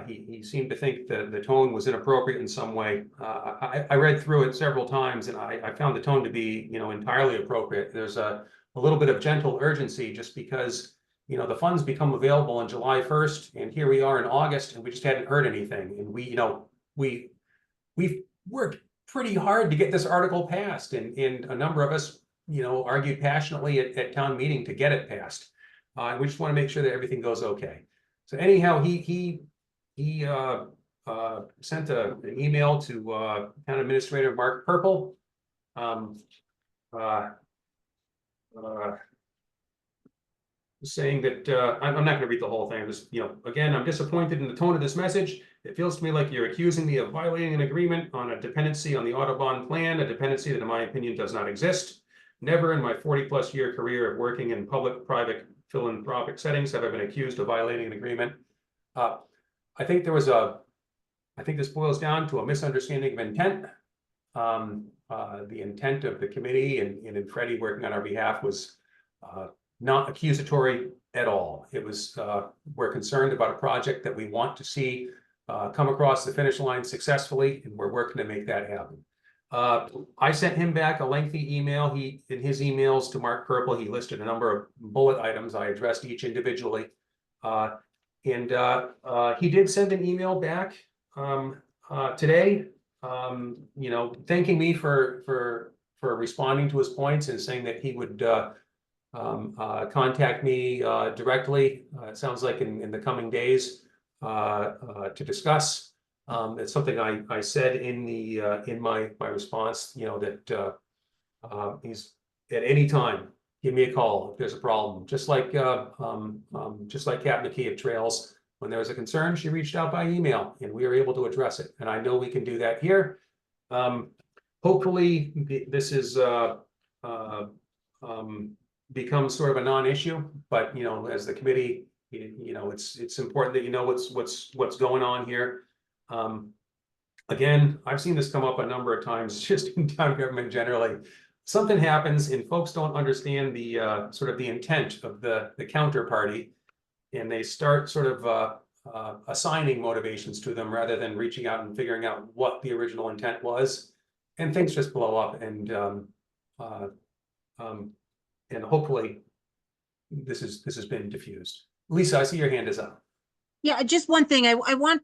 he seemed to think that the tone was inappropriate in some way. I read through it several times, and I found the tone to be, entirely appropriate. There's a little bit of gentle urgency, just because, the funds become available on July 1st, and here we are in August, and we just hadn't heard anything. And we've worked pretty hard to get this article passed, and a number of us, argued passionately at town meeting to get it passed. We just want to make sure that everything goes okay. So anyhow, he sent an email to Town Administrator Mark Purple, saying that I'm not going to read the whole thing. I'm just, again, I'm disappointed in the tone of this message. It feels to me like you're accusing me of violating an agreement on a dependency on the Audubon plan, a dependency that, in my opinion, does not exist. Never in my 40+ year career of working in public, private, philanthropic settings have I been accused of violating an agreement. I think this boils down to a misunderstanding of intent. The intent of the committee and in Freddie working on our behalf was not accusatory at all. It was, we're concerned about a project that we want to see come across the finish line successfully, and we're working to make that happen. I sent him back a lengthy email. In his emails to Mark Purple, he listed a number of bullet items. I addressed each individually. And he did send an email back today you know, thanking me for responding to his points and saying that he would contact me directly. It sounds like in the coming days to discuss. It's something I said in my response, you know, that he's at any time, give me a call if there's a problem. Just like Kat McKee of Trails, when there was a concern, she reached out by email and we were able to address it. And I know we can do that here. Hopefully this is becomes sort of a non-issue, but you know, as the committee, you know, it's important that you know what's going on here. Again, I've seen this come up a number of times just in town government generally. Something happens and folks don't understand the sort of the intent of the counterparty, and they start sort of assigning motivations to them rather than reaching out and figuring out what the original intent was, and things just blow up. And hopefully this has been diffused. Lisa, I see your hand is up. Yeah, just one thing. I want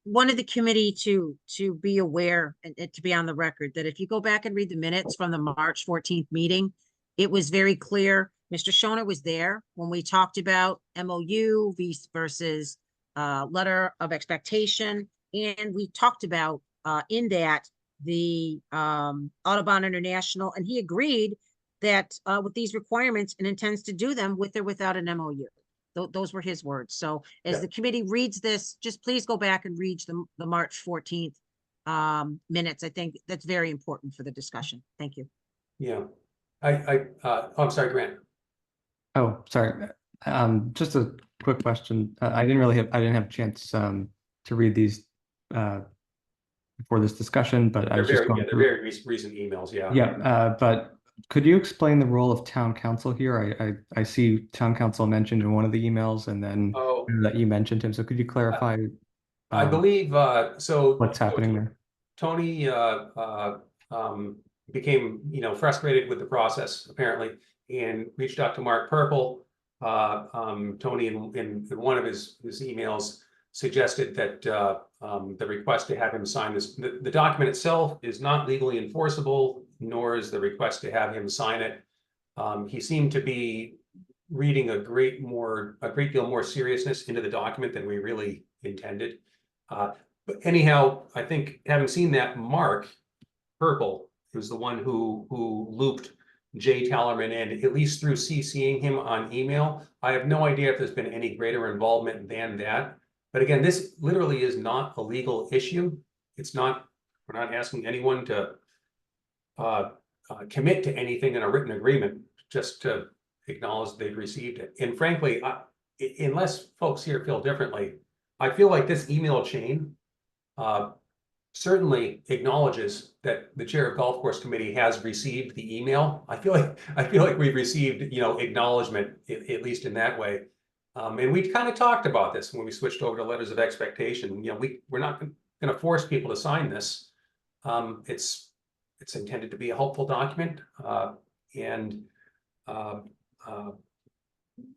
one of the committee to be aware and to be on the record that if you go back and read the minutes from the March 14th meeting, it was very clear. Mr. Schoner was there when we talked about MOU versus letter of expectation. And we talked about in that the Audubon International, and he agreed that with these requirements and intends to do them with or without an MOU. Those were his words. So as the committee reads this, just please go back and read the March 14th minutes. I think that's very important for the discussion. Thank you. Yeah, I'm sorry, Grant. Oh, sorry. Just a quick question. I didn't have a chance to read these before this discussion, but I was just going through. They're very recent emails. Yeah. Yeah, but could you explain the role of town council here? I see town council mentioned in one of the emails, and then that you mentioned him. So could you clarify? I believe so. What's happening there? Tony became, you know, frustrated with the process apparently, and reached out to Mark Purple. Tony in one of his emails suggested that the request to have him sign this, the document itself is not legally enforceable, nor is the request to have him sign it. He seemed to be reading a great deal more seriousness into the document than we really intended. But anyhow, I think having seen that, Mark Purple was the one who looped Jay Tallerman in, at least through CCing him on email. I have no idea if there's been any greater involvement than that. But again, this literally is not a legal issue. It's not, we're not asking anyone to commit to anything in a written agreement, just to acknowledge they've received it. And frankly, unless folks here feel differently, I feel like this email chain certainly acknowledges that the chair of golf course committee has received the email. I feel like we've received, you know, acknowledgement, at least in that way. And we kind of talked about this when we switched over to letters of expectation. You know, we're not going to force people to sign this. It's intended to be a helpful document, and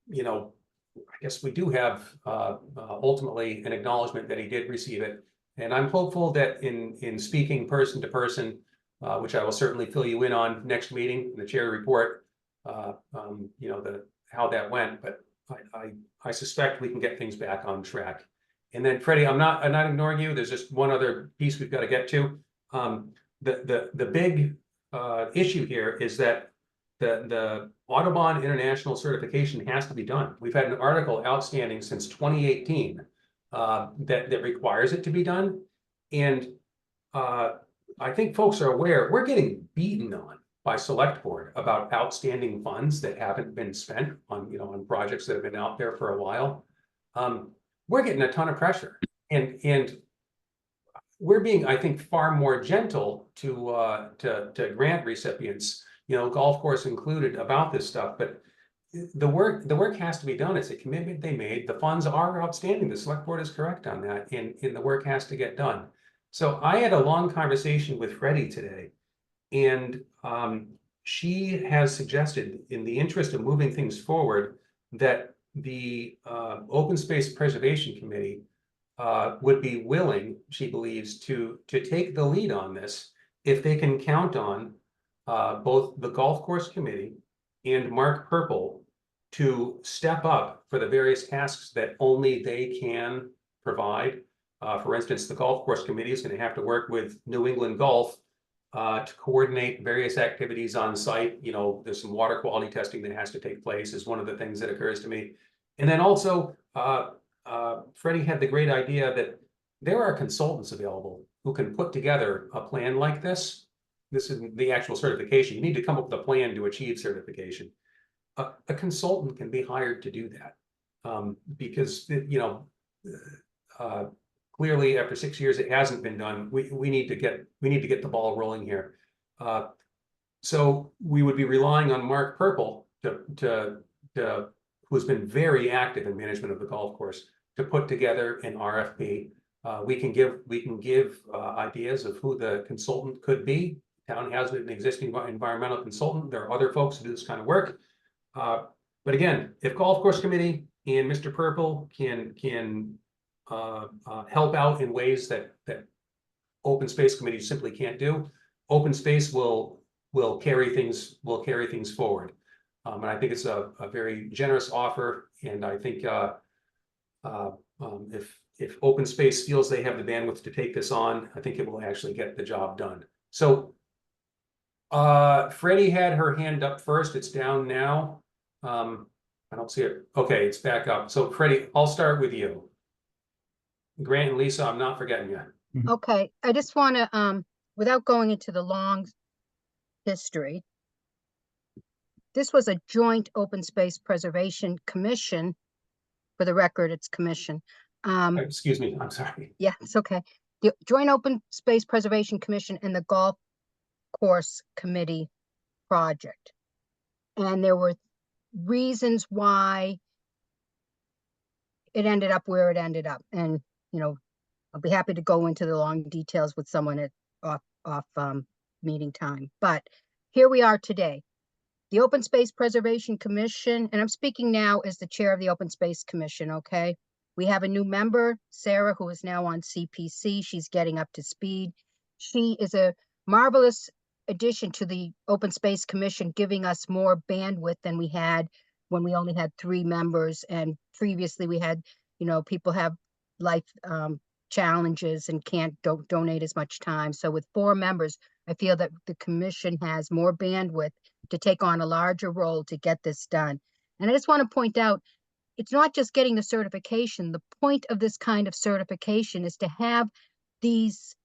you know, I guess we do have ultimately an acknowledgement that he did receive it. And I'm hopeful that in speaking person to person, which I will certainly fill you in on next meeting in the chair report, you know, how that went. But I suspect we can get things back on track. And then Freddie, I'm not ignoring you. There's just one other piece we've got to get to. The big issue here is that the Audubon International certification has to be done. We've had an article outstanding since 2018 that requires it to be done. And I think folks are aware we're getting beaten on by select board about outstanding funds that haven't been spent on, you know, on projects that have been out there for a while. We're getting a ton of pressure, and we're being, I think, far more gentle to grant recipients, you know, golf course included, about this stuff. But the work has to be done. It's a commitment they made. The funds are outstanding. The select board is correct on that, and the work has to get done. So I had a long conversation with Freddie today, and she has suggested, in the interest of moving things forward, that the Open Space Preservation Committee would be willing, she believes, to take the lead on this if they can count on both the golf course committee and Mark Purple to step up for the various tasks that only they can provide. For instance, the golf course committee is going to have to work with New England Golf to coordinate various activities on site. You know, there's some water quality testing that has to take place, is one of the things that occurs to me. And then also, Freddie had the great idea that there are consultants available who can put together a plan like this. This is the actual certification. You need to come up with a plan to achieve certification. A consultant can be hired to do that, because, you know, clearly after 6 years it hasn't been done. We need to get the ball rolling here. So we would be relying on Mark Purple who's been very active in management of the golf course, to put together an RFP. We can give ideas of who the consultant could be. Town has an existing environmental consultant. There are other folks who do this kind of work. But again, if golf course committee and Mr. Purple can help out in ways that open space committee simply can't do, open space will carry things forward. And I think it's a very generous offer. And I think if open space feels they have the bandwidth to take this on, I think it will actually get the job done. So Freddie had her hand up first. It's down now. I don't see it. Okay, it's back up. So Freddie, I'll start with you. Grant and Lisa, I'm not forgetting you. Okay, I just want to, without going into the long history, this was a joint open space preservation commission. For the record, it's commission. Excuse me, I'm sorry. Yeah, it's okay. The Joint Open Space Preservation Commission and the Golf Course Committee project. And there were reasons why it ended up where it ended up. And, you know, I'll be happy to go into the long details with someone at off meeting time. But here we are today. The Open Space Preservation Commission, and I'm speaking now as the chair of the Open Space Commission, okay? We have a new member, Sarah, who is now on CPC. She's getting up to speed. She is a marvelous addition to the Open Space Commission, giving us more bandwidth than we had when we only had 3 members. And previously we had, you know, people have life challenges and can't donate as much time. So with 4 members, I feel that the commission has more bandwidth to take on a larger role to get this done. And I just want to point out, it's not just getting the certification. The point of this kind of certification is to have these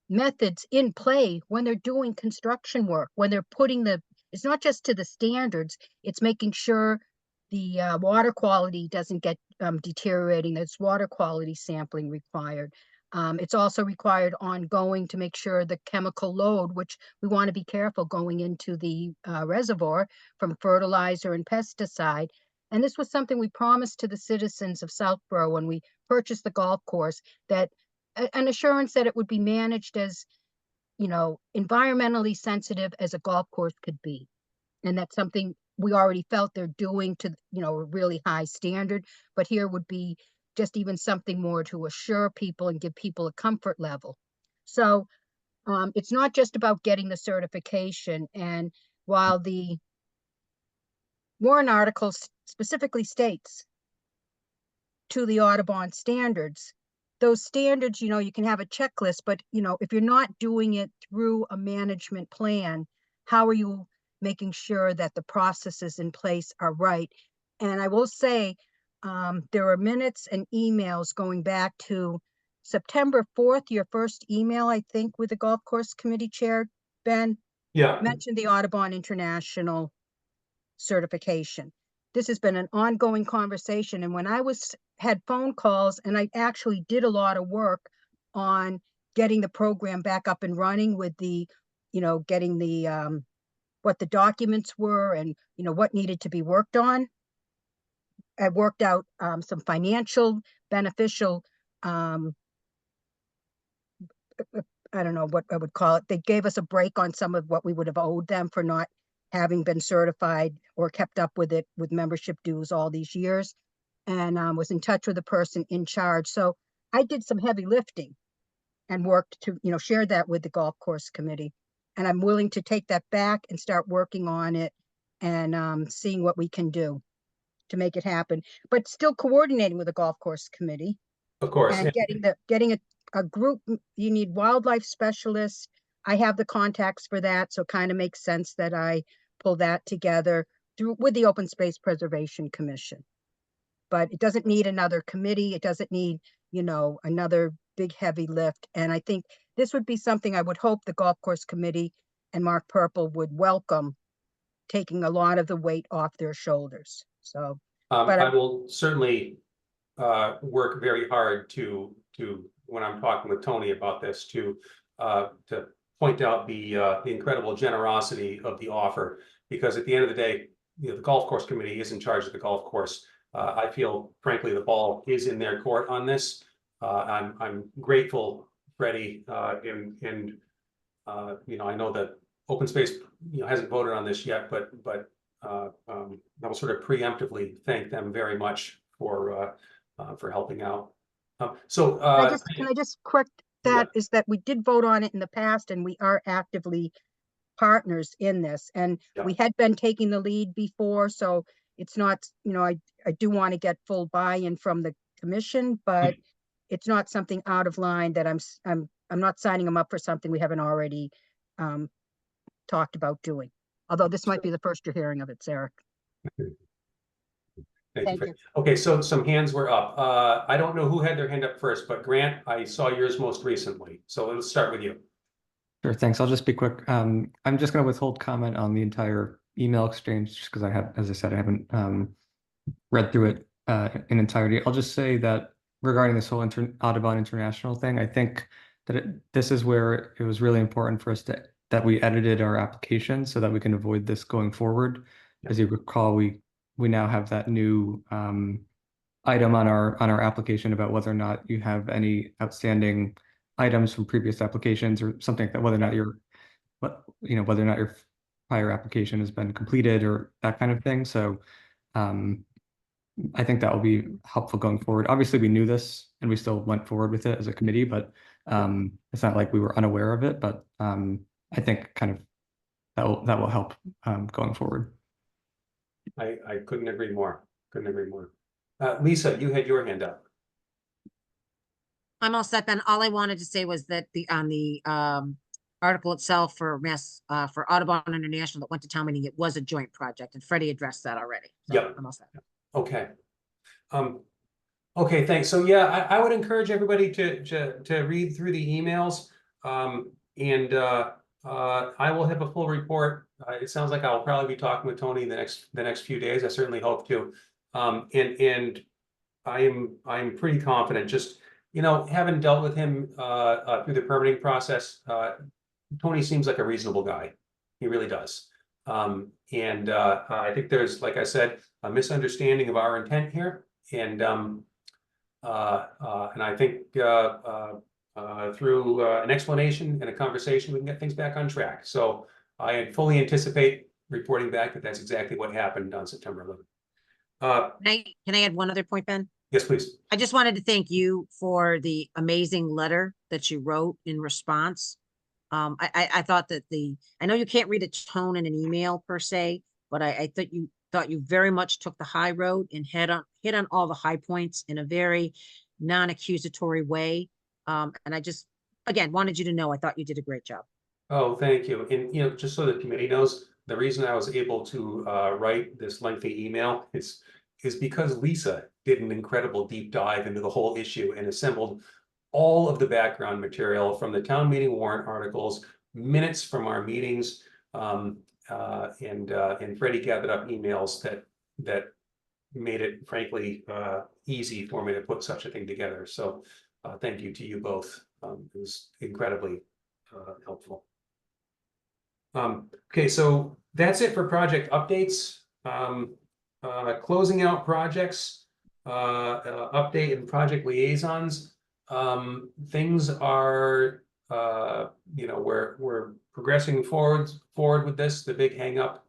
methods in play when they're doing construction work, when they're putting it's not just to the standards, it's making sure the water quality doesn't get deteriorating. There's water quality sampling required. It's also required ongoing to make sure the chemical load, which we want to be careful going into the reservoir from fertilizer and pesticide. And this was something we promised to the citizens of Southborough when we purchased the golf course, that an assurance that it would be managed as, you know, environmentally sensitive as a golf course could be. And that's something we already felt they're doing to, you know, a really high standard, but here would be just even something more to assure people and give people a comfort level. So it's not just about getting the certification. And while the warrant article specifically states to the Audubon standards, those standards, you know, you can have a checklist, but, you know, if you're not doing it through a management plan, how are you making sure that the processes in place are right? And I will say, there are minutes and emails going back to September 4th, your first email, I think, with the golf course committee chair, Ben. Yeah. Mentioned the Audubon International certification. This has been an ongoing conversation. And when I had phone calls, and I actually did a lot of work on getting the program back up and running with the, you know, getting the, what the documents were and, you know, what needed to be worked on. I worked out some financial beneficial, I don't know what I would call it. They gave us a break on some of what we would have owed them for not having been certified or kept up with it with membership dues all these years. and was in touch with the person in charge. So I did some heavy lifting and worked to, share that with the golf course committee. And I'm willing to take that back and start working on it and seeing what we can do to make it happen, but still coordinating with the golf course committee Of course. and getting a group. You need wildlife specialists. I have the contacts for that, so it kind of makes sense that I pull that together with the Open Space Preservation Commission. But it doesn't need another committee. It doesn't need, another big heavy lift. And I think this would be something I would hope the golf course committee and Mark Purple would welcome, taking a lot of the weight off their shoulders. So, but I will certainly work very hard to when I'm talking with Tony about this to point out the incredible generosity of the offer, because at the end of the day, the golf course committee is in charge of the golf course. I feel frankly the ball is in their court on this. I'm grateful, Freddie, and I know that Open Space hasn't voted on this yet, but I'll sort of preemptively thank them very much for helping out. Can I just correct that? Is that we did vote on it in the past, and we are actively partners in this, and we had been taking the lead before, so it's not, I do want to get full buy-in from the commission, but it's not something out of line that I'm not signing them up for something we haven't already talked about doing. Although this might be the first you're hearing of it, Sarah. Thank you. Okay, so some hands were up. I don't know who had their hand up first, but Grant, I saw yours most recently. So let's start with you. Sure, thanks. I'll just be quick. I'm just going to withhold comment on the entire email exchange just because I have, as I said, I haven't read through it in entirety. I'll just say that regarding this whole Audubon International thing, I think that this is where it was really important for us that we edited our application so that we can avoid this going forward. As you recall, we now have that new item on our application about whether or not you have any outstanding items from previous applications or something like that, whether or not your prior application has been completed or that kind of thing. So I think that will be helpful going forward. Obviously, we knew this and we still went forward with it as a committee, but it's not like we were unaware of it. But I think kind of that will help going forward. I couldn't agree more. Couldn't agree more. Lisa, you had your hand up. I'm all set, Ben. All I wanted to say was that on the article itself for Audubon International that went to town meeting, it was a joint project, and Freddie addressed that already. So Yep. I'm all set. Okay. Okay, thanks. So yeah, I would encourage everybody to read through the emails. And I will have a full report. It sounds like I'll probably be talking with Tony the next few days. I certainly hope to. And I'm pretty confident, just having dealt with him through the permitting process, Tony seems like a reasonable guy. He really does. And I think there's, like I said, a misunderstanding of our intent here. And I think through an explanation and a conversation, we can get things back on track. So I fully anticipate reporting back that that's exactly what happened on September 11th. Can I add one other point, Ben? Yes, please. I just wanted to thank you for the amazing letter that you wrote in response. I thought that I know you can't read a tone in an email per se, but I thought you very much took the high road and hit on all the high points in a very non-accusatory way. And I just, again, wanted you to know, I thought you did a great job. Oh, thank you. And, just so the committee knows, the reason I was able to write this lengthy email is because Lisa did an incredible deep dive into the whole issue and assembled all of the background material from the town meeting warrant articles, minutes from our meetings, and Freddie gathered up emails that made it, frankly, easy for me to put such a thing together. So thank you to you both. It was incredibly helpful. Okay, so that's it for project updates. Closing out projects, update and project liaisons. Things are, we're progressing forward with this. The big hang up,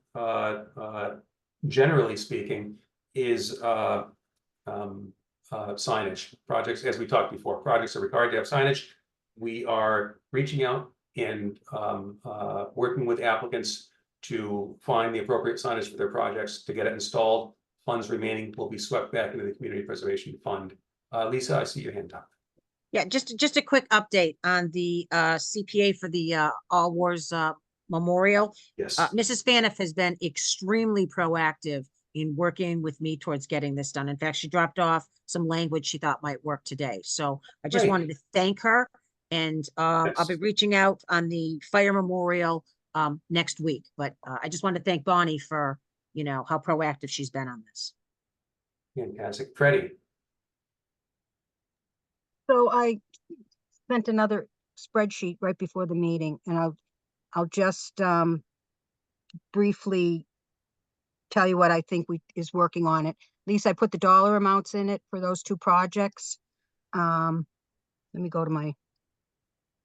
generally speaking, is signage. Projects, as we talked before, projects are required to have signage. We are reaching out and working with applicants to find the appropriate signage for their projects to get it installed. Funds remaining will be swept back into the Community Preservation Fund. Lisa, I see your hand up. Yeah, just a quick update on the CPA for the All Wars Memorial. Yes. Mrs. Faniff has been extremely proactive in working with me towards getting this done. In fact, she dropped off some language she thought might work today. So I just Great. wanted to thank her. And I'll be Yes. reaching out on the fire memorial next week. But I just want to thank Bonnie for, you know, how proactive she's been on this. Fantastic. Freddie. So I sent another spreadsheet right before the meeting, and I'll just briefly tell you what I think is working on it. At least I put the dollar amounts in it for those two projects. Let me go to my,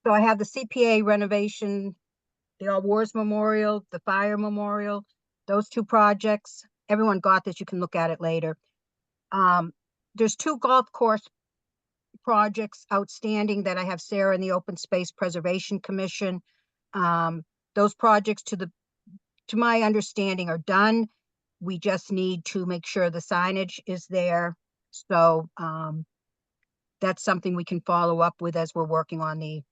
so I have the CPA renovation, the All Wars Memorial, the Fire Memorial, those two projects. Everyone got this, you can look at it later. There's two golf course projects outstanding that I have Sarah in the Open Space Preservation Commission. Those projects, to my understanding, are done. We just need to make sure the signage is there. So that's something we can follow up with as we're working on the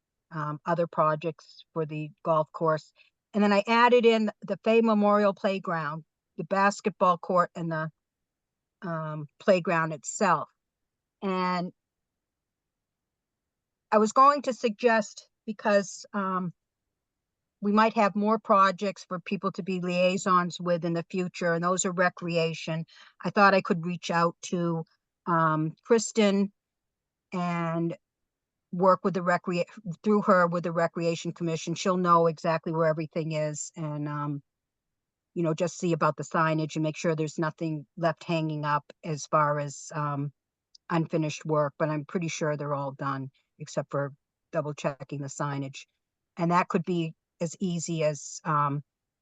other projects for the golf course. And then I added in the Fay Memorial Playground, the basketball court, and the playground itself. And I was going to suggest, because we might have more projects for people to be liaisons with in the future, and those are recreation. I thought I could reach out to Kristen and work with the through her with the Recreation Commission. She'll know exactly where everything is, and you know, just see about the signage and make sure there's nothing left hanging up as far as unfinished work, but I'm pretty sure they're all done except for double checking the signage. And that could be as easy as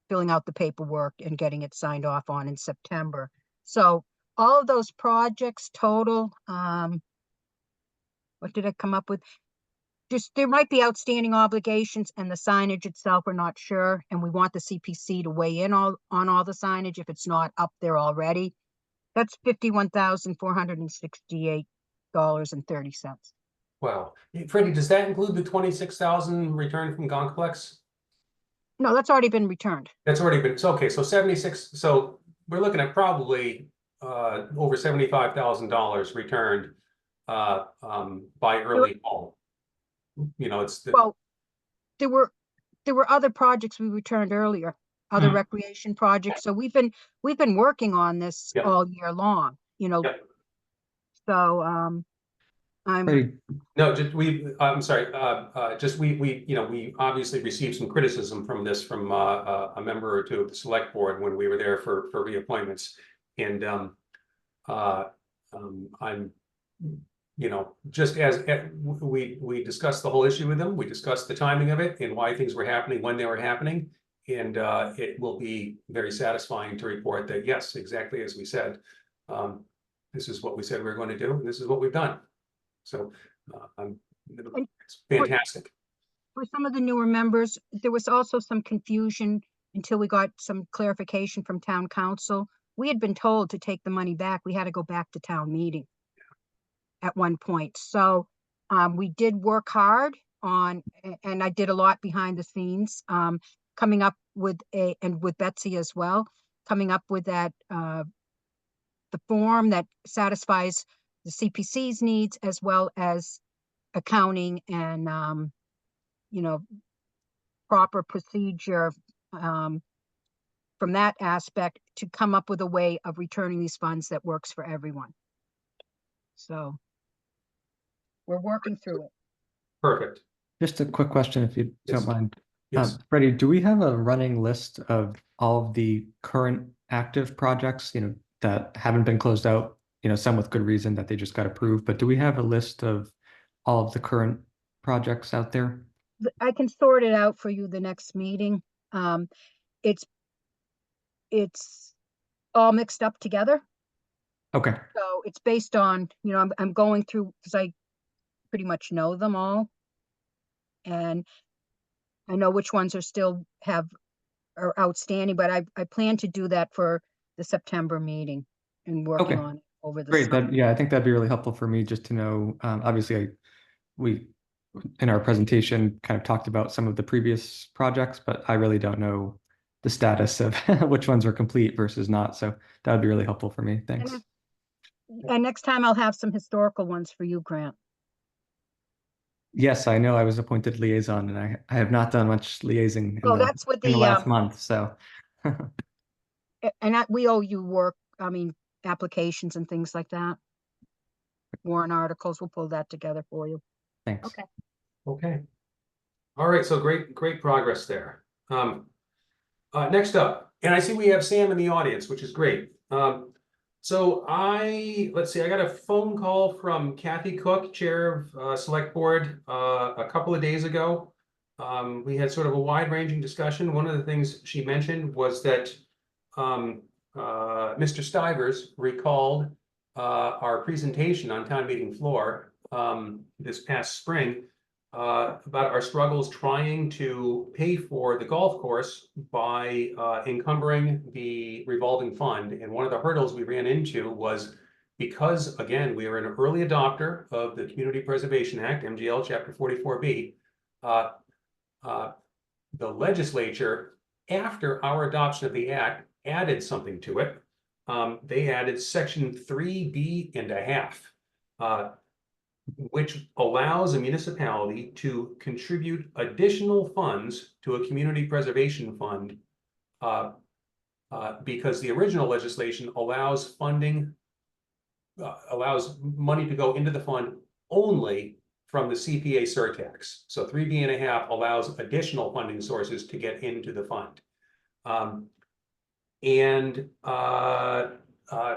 filling out the paperwork and getting it signed off on in September. So all of those projects total, what did I come up with? Just, there might be outstanding obligations, and the signage itself, we're not sure. And we want the CPC to weigh in on all the signage if it's not up there already. That's $51,468.30. Wow. Freddie, does that include the 26,000 returned from Gonkplex? No, that's already been returned. That's already been, so okay, so 76, so we're looking at probably over $75,000 returned by early fall. You know, it's the, Well, there were other projects we returned earlier, other recreation projects. So we've been working on this Yep. all year long, you know. Yep. So Freddie, no, just I'm sorry, just we you know, we obviously received some criticism from this from a member or two of the select board when we were there for reappointments. And I'm, you know, just as we discussed the whole issue with them, we discussed the timing of it and why things were happening when they were happening. And it will be very satisfying to report that, yes, exactly as we said, this is what we said we were going to do, and this is what we've done. So it's fantastic. for some of the newer members, there was also some confusion until we got some clarification from town council. We had been told to take the money back. We had to go back to town meeting at one point. So we did work hard on, and I did a lot behind the scenes, coming up with and with Betsy as well, coming up with that, the form that satisfies the CPC's needs as well as accounting and, you know, proper procedure from that aspect to come up with a way of returning these funds that works for everyone. So we're working through it. Perfect. just a quick question, if you Yes. don't mind. Yes. Freddie, do we have a running list of all of the current active projects, you know, that haven't been closed out? You know, some with good reason that they just got approved, but do we have a list of all of the current projects out there? I can sort it out for you the next meeting. It's all mixed up together. Okay, So it's based on, you know, I'm going through, because I pretty much know them all. And I know which ones are outstanding, but I plan to do that for the September meeting and working okay, on it over the great. summer. That, yeah, I think that'd be really helpful for me just to know. Obviously, we in our presentation kind of talked about some of the previous projects, but I really don't know the status of which ones are complete versus not. So that would be really helpful for me. Thanks. And next time I'll have some historical ones for you, Grant. Yes, I know I was appointed liaison and I have not done much liaising Oh, that's with in the the, last month. So we owe you work, I mean, applications and things like that. Warrant articles, we'll pull that together for you. thanks. Okay. Okay. All right, so great progress there. Next up, and I see we have Sam in the audience, which is great. So let's see, I got a phone call from Kathy Cook, Chair of Select Board, a couple of days ago. We had sort of a wide-ranging discussion. One of the things she mentioned was that Mr. Stivers recalled our presentation on town meeting floor this past spring about our struggles trying to pay for the golf course by encumbering the revolving fund. And one of the hurdles we ran into was because, again, we are an early adopter of the Community Preservation Act, MGL Chapter 44B, the legislature, after our adoption of the act, added something to it. They added Section 3B.5, which allows a municipality to contribute additional funds to a community preservation fund because the original legislation allows money to go into the fund only from the CPA surtax. So 3B.5 allows additional funding sources to get into the fund.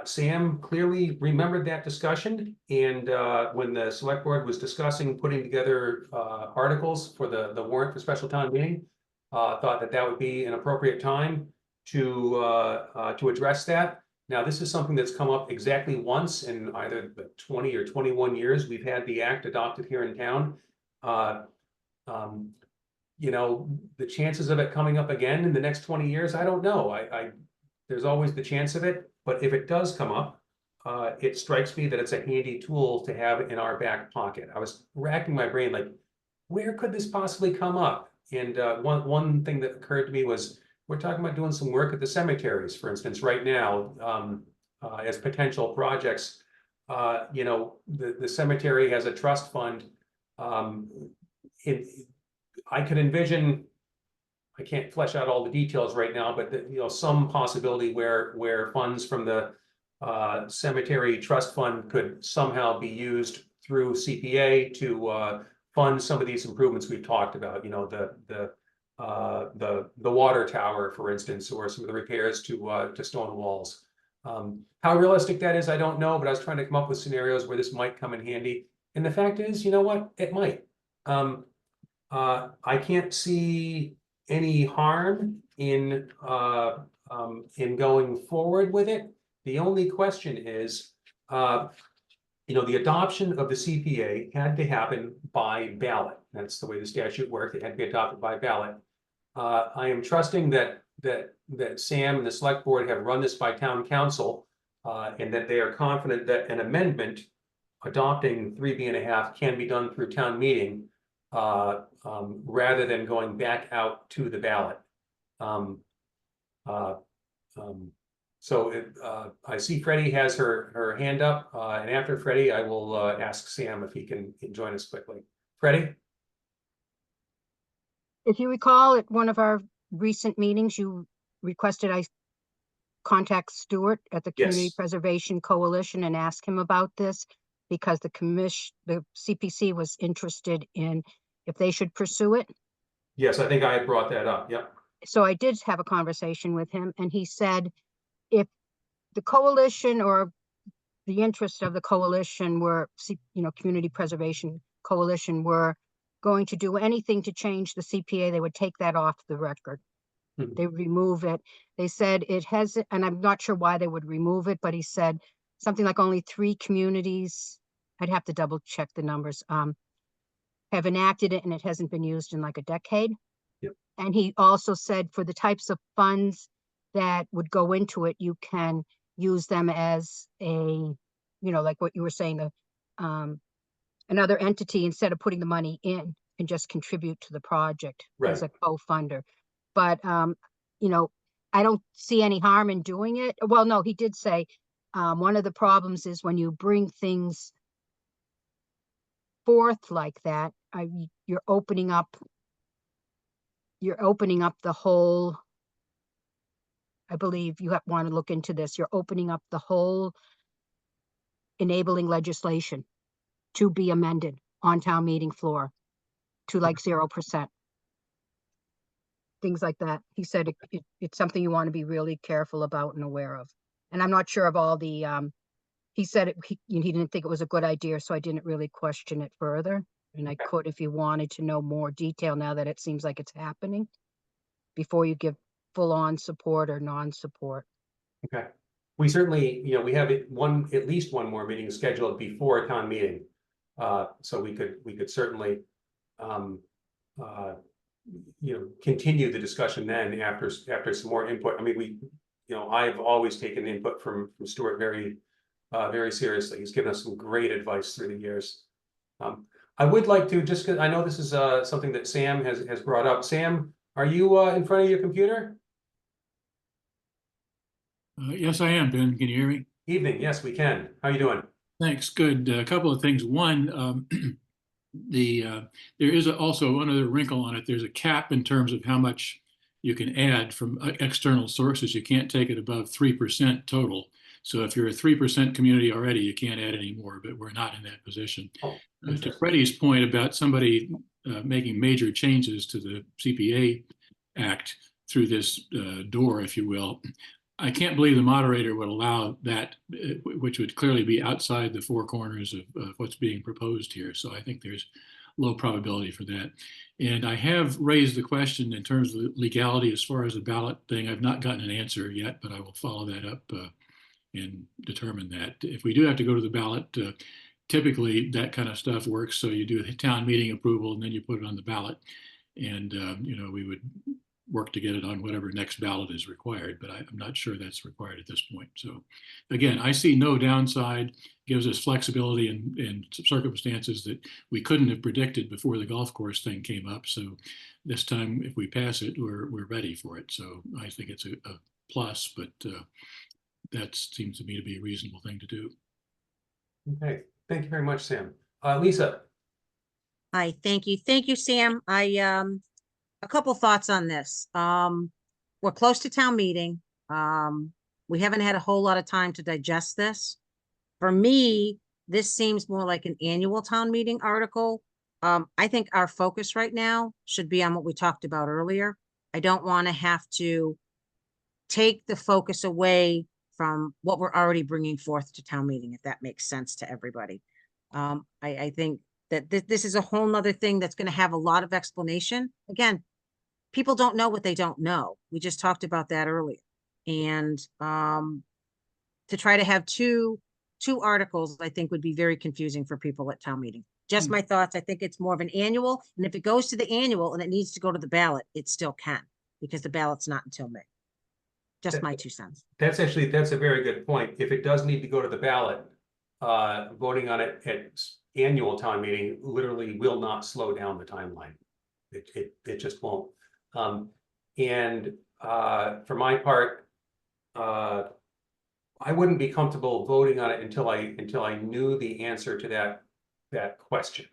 Sam clearly remembered that discussion, and when the select board was discussing putting together articles for the warrant for special town meeting, thought that would be an appropriate time to address that. Now, this is something that's come up exactly once in either the 20 or 21 years we've had the act adopted here in town. You know, the chances of it coming up again in the next 20 years, I don't know. There's always the chance of it, but if it does come up, it strikes me that it's a handy tool to have in our back pocket. I was racking my brain, like, where could this possibly come up? And one thing that occurred to me was, we're talking about doing some work at the cemeteries, for instance, right now, as potential projects. You know, the cemetery has a trust fund. I could envision, I can't flesh out all the details right now, but you know, some possibility where funds from the cemetery trust fund could somehow be used through CPA to fund some of these improvements we've talked about. You know, the water tower, for instance, or some of the repairs to stone walls. How realistic that is, I don't know, but I was trying to come up with scenarios where this might come in handy. And the fact is, you know what, it might. I can't see any harm in going forward with it. The only question is, you know, the adoption of the CPA had to happen by ballot. That's the way the statute worked. It had to be adopted by ballot. I am trusting that Sam and the select board have run this by town council, and that they are confident that an amendment adopting 3B.5 can be done through town meeting, rather than going back out to the ballot. I see Freddie has her hand up, and after Freddie, I will ask Sam if he can join us quickly. Freddie? If you recall, at one of our recent meetings, you requested I contact Stuart at the Community Yes. Preservation Coalition and ask him about this, because the CPC was interested in if they should pursue it. Yes, I think I had brought that up. Yep. So I did have a conversation with him, and he said if the coalition or the interest of the coalition were, you know, Community Preservation Coalition were going to do anything to change the CPA, they would take that off the record. Mhm. They remove it. They said it has, and I'm not sure why they would remove it, but he said something like only 3 communities, I'd have to double check the numbers, have enacted it and it hasn't been used in like a decade. Yep. And he also said for the types of funds that would go into it, you can use them as like what you were saying, another entity instead of putting the money in and just contribute to the project as a co-funder. But, I don't see any harm in doing it. Well, no, he did say, one of the problems is when you bring things forth like that, you're opening up the whole, I believe you want to look into this, you're opening up the whole enabling legislation to be amended on town meeting floor to like 0%. Things like that. He said it's something you want to be really careful about and aware of. And I'm not sure of all the, he said he didn't think it was a good idea, so I didn't really question it further. And I could if you wanted to know more detail now that it seems like it's happening before you give full-on support or non-support. Okay. We certainly, we have at least one more meeting scheduled before town meeting. So we could certainly, continue the discussion then after some more input. I mean, I've always taken input from Stuart very seriously. He's given us some great advice through the years. I would like to just, I know this is something that Sam has brought up. Sam, are you in front of your computer? Yes, I am, Ben. Can you hear me? Evening. Yes, we can. How you doing? Thanks. Good. A couple of things. One, there is also another wrinkle on it. There's a cap in terms of how much you can add from external sources. You can't take it above 3% total. So if you're a 3% community already, you can't add any more, but we're not in that position. To Freddie's point about somebody making major changes to the CPA Act through this door, if you will, I can't believe the moderator would allow that, which would clearly be outside the four corners of what's being proposed here. So I think there's low probability for that. And I have raised the question in terms of legality as far as the ballot thing. I've not gotten an answer yet, but I will follow that up and determine that. If we do have to go to the ballot, typically that kind of stuff works. So you do a town meeting approval and then you put it on the ballot. And, we would work to get it on whatever next ballot is required, but I'm not sure that's required at this point. So again, I see no downside, gives us flexibility in circumstances that we couldn't have predicted before the golf course thing came up. So this time, if we pass it, we're ready for it. So I think it's a plus, but that seems to me to be a reasonable thing to do. Okay, thank you very much, Sam. Lisa. Hi, thank you. Thank you, Sam. A couple thoughts on this. We're close to town meeting. We haven't had a whole lot of time to digest this. For me, this seems more like an annual town meeting article. I think our focus right now should be on what we talked about earlier. I don't want to have to take the focus away from what we're already bringing forth to town meeting, if that makes sense to everybody. I think that this is a whole nother thing that's going to have a lot of explanation. Again, people don't know what they don't know. We just talked about that earlier. And to try to have two articles, I think would be very confusing for people at town meeting. Just my thoughts. I think it's more of an annual. And if it goes to the annual and it needs to go to the ballot, it still can, because the ballot's not until May. Just my 2 cents. That's a very good point. If it does need to go to the ballot, voting on it at annual town meeting literally will not slow down the timeline. It just won't. And for my part, I wouldn't be comfortable voting on it until I knew the answer to that question.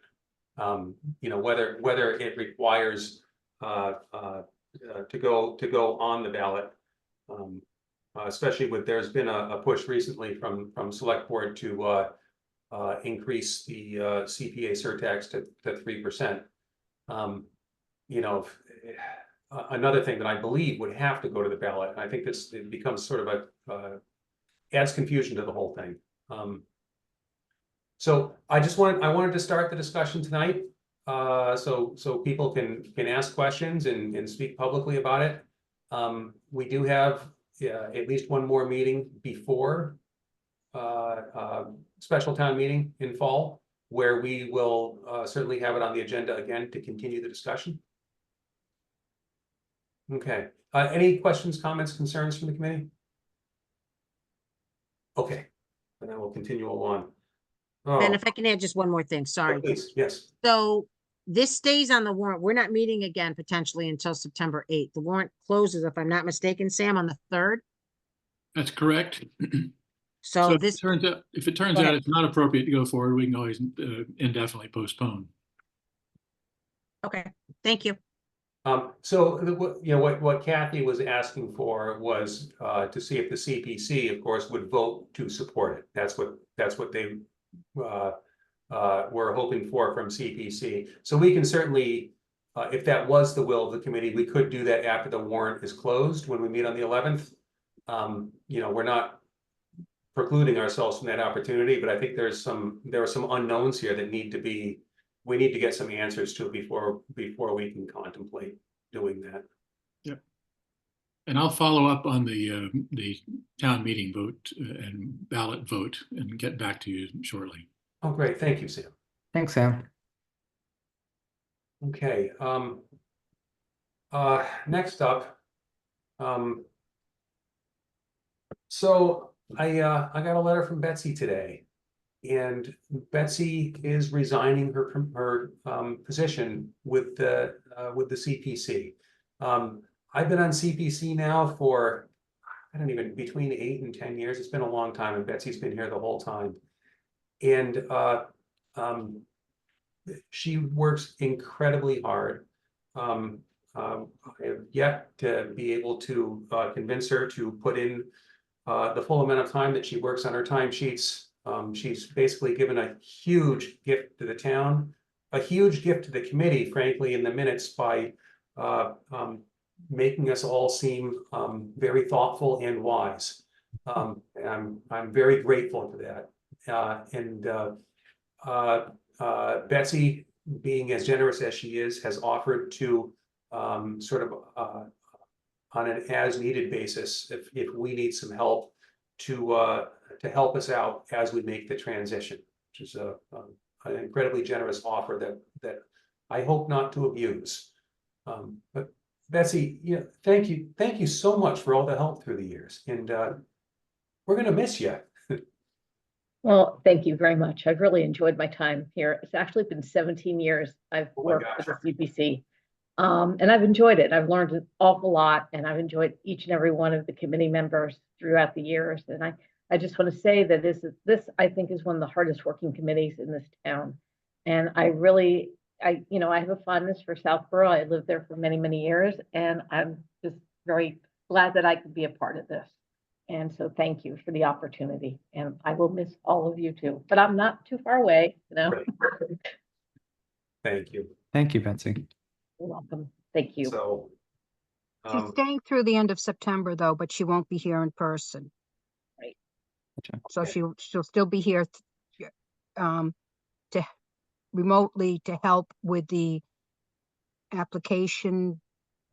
Whether it requires to go on the ballot, especially there's been a push recently from select board to increase the CPA surtax to 3%. Another thing that I believe would have to go to the ballot, and I think it becomes sort of adds confusion to the whole thing. So I wanted to start the discussion tonight, so people can ask questions and speak publicly about it. We do have at least one more meeting before special town meeting in fall, where we will certainly have it on the agenda again to continue the discussion. Okay, any questions, comments, concerns from the committee? Okay, and then we'll continue along. Ben, Oh, if I can add just one more thing, sorry. please, yes. So this stays on the warrant. We're not meeting again potentially until September 8th. The warrant closes, if I'm not mistaken, Sam, on the 3rd. That's correct. So if this, it turns out, Go ahead. it's not appropriate to go forward, we can always indefinitely postpone. okay, thank you. So what Kathy was asking for was to see if the CPC, of course, would vote to support it. That's what they were hoping for from CPC. So we can certainly, if that was the will of the committee, we could do that after the warrant is closed when we meet on the 11th. We're not precluding ourselves from that opportunity, but I think there are some unknowns here that we need to get some answers to before we can contemplate doing that. Yep. And I'll follow up on the town meeting vote and ballot vote and get back to you shortly. Oh, great. Thank you, Sam. Thanks, Sam. Okay. Next up. So I got a letter from Betsy today. And Betsy is resigning her position with the CPC. I've been on CPC now for, between 8 and 10 years. It's been a long time, and Betsy's been here the whole time. And she works incredibly hard. I have yet to be able to convince her to put in the full amount of time that she works on her timesheets. She's basically given a huge gift to the town, a huge gift to the committee, frankly, in the minutes by making us all seem very thoughtful and wise. I'm very grateful for that. Betsy, being as generous as she is, has offered to sort of on an as-needed basis, if we need some help, to help us out as we make the transition, which is an incredibly generous offer that I hope not to abuse. But Betsy, thank you so much for all the help through the years, and we're going to miss you. Well, thank you very much. I've really enjoyed my time here. It's actually been 17 years I've Oh my worked gosh. for the CPC. And I've enjoyed it. I've learned an awful lot, and I've enjoyed each and every one of the committee members throughout the years. And I just want to say that this I think is one of the hardest working committees in this town. And I have a fondness for Southborough. I lived there for many, many years, and I'm just very glad that I could be a part of this. And so thank you for the opportunity. And I will miss all of you too, but I'm not too far away, Right. Thank you. Thank you, Betsy. You're welcome. Thank you. So, She's staying through the end of September though, but she won't be here in person. Gotcha. So Okay. she'll still be here to remotely to help with the application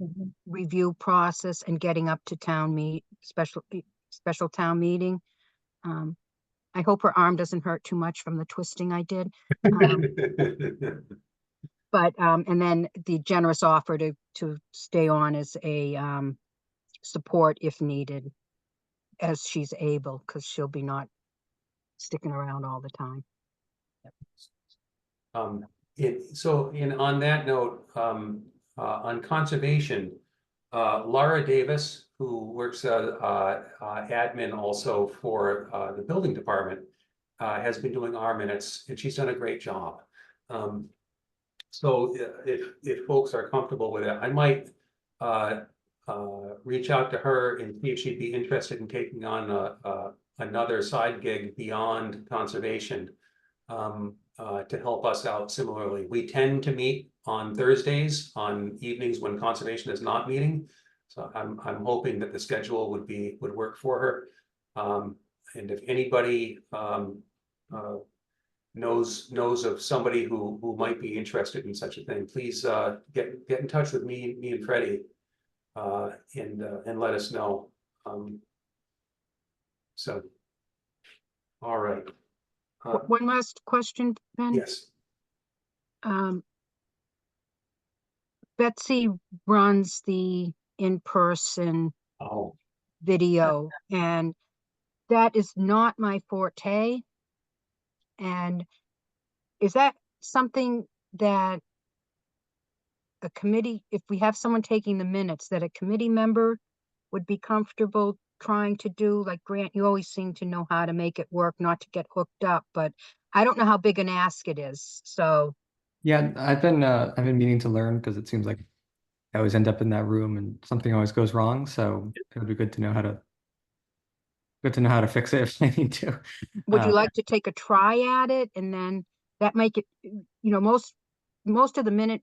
Mhm. review process and getting up to special town meeting. I hope her arm doesn't hurt too much from the twisting I did. But and then the generous offer to stay on as a support if needed, as she's able, because she'll be not sticking around all the time. On that note, on conservation, Laura Davis, who works admin also for the building department, has been doing our minutes, and she's done a great job. So if folks are comfortable with it, I might reach out to her and see if she'd be interested in taking on another side gig beyond conservation, to help us out similarly. We tend to meet on Thursdays, on evenings when conservation is not meeting. So I'm hoping that the schedule would work for her. And if anybody knows of somebody who might be interested in such a thing, please get in touch with me and Freddie, and let us know. So All right. One last question, Ben. Yes. Betsy runs the in-person Oh, video, and that is not my forte. And is that something that a committee, if we have someone taking the minutes, that a committee member would be comfortable trying to do? Like Grant, you always seem to know how to make it work, not to get hooked up, but I don't know how big an ask it is. So Yeah, I've been meaning to learn because it seems like I always end up in that room and something always goes wrong. So it would be good to know how to fix it if I need to. would you like to take a try at it? And then that make it, most of the minute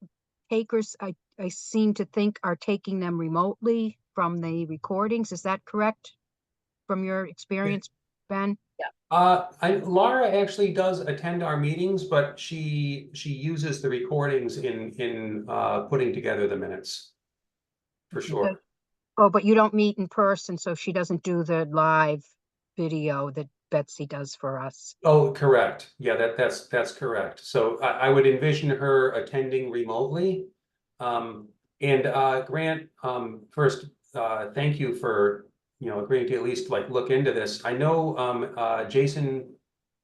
takers, I seem to think are taking them remotely from the recordings. Is that correct? From your experience, Ben? Laura actually does attend our meetings, but she uses the recordings in putting together the minutes. For sure. Oh, but you don't meet in person, so she doesn't do the live video that Betsy does for us. Oh, correct. Yeah, that's correct. So I would envision her attending remotely. Grant, first, thank you for, agreeing to at least like look into this. I know Jason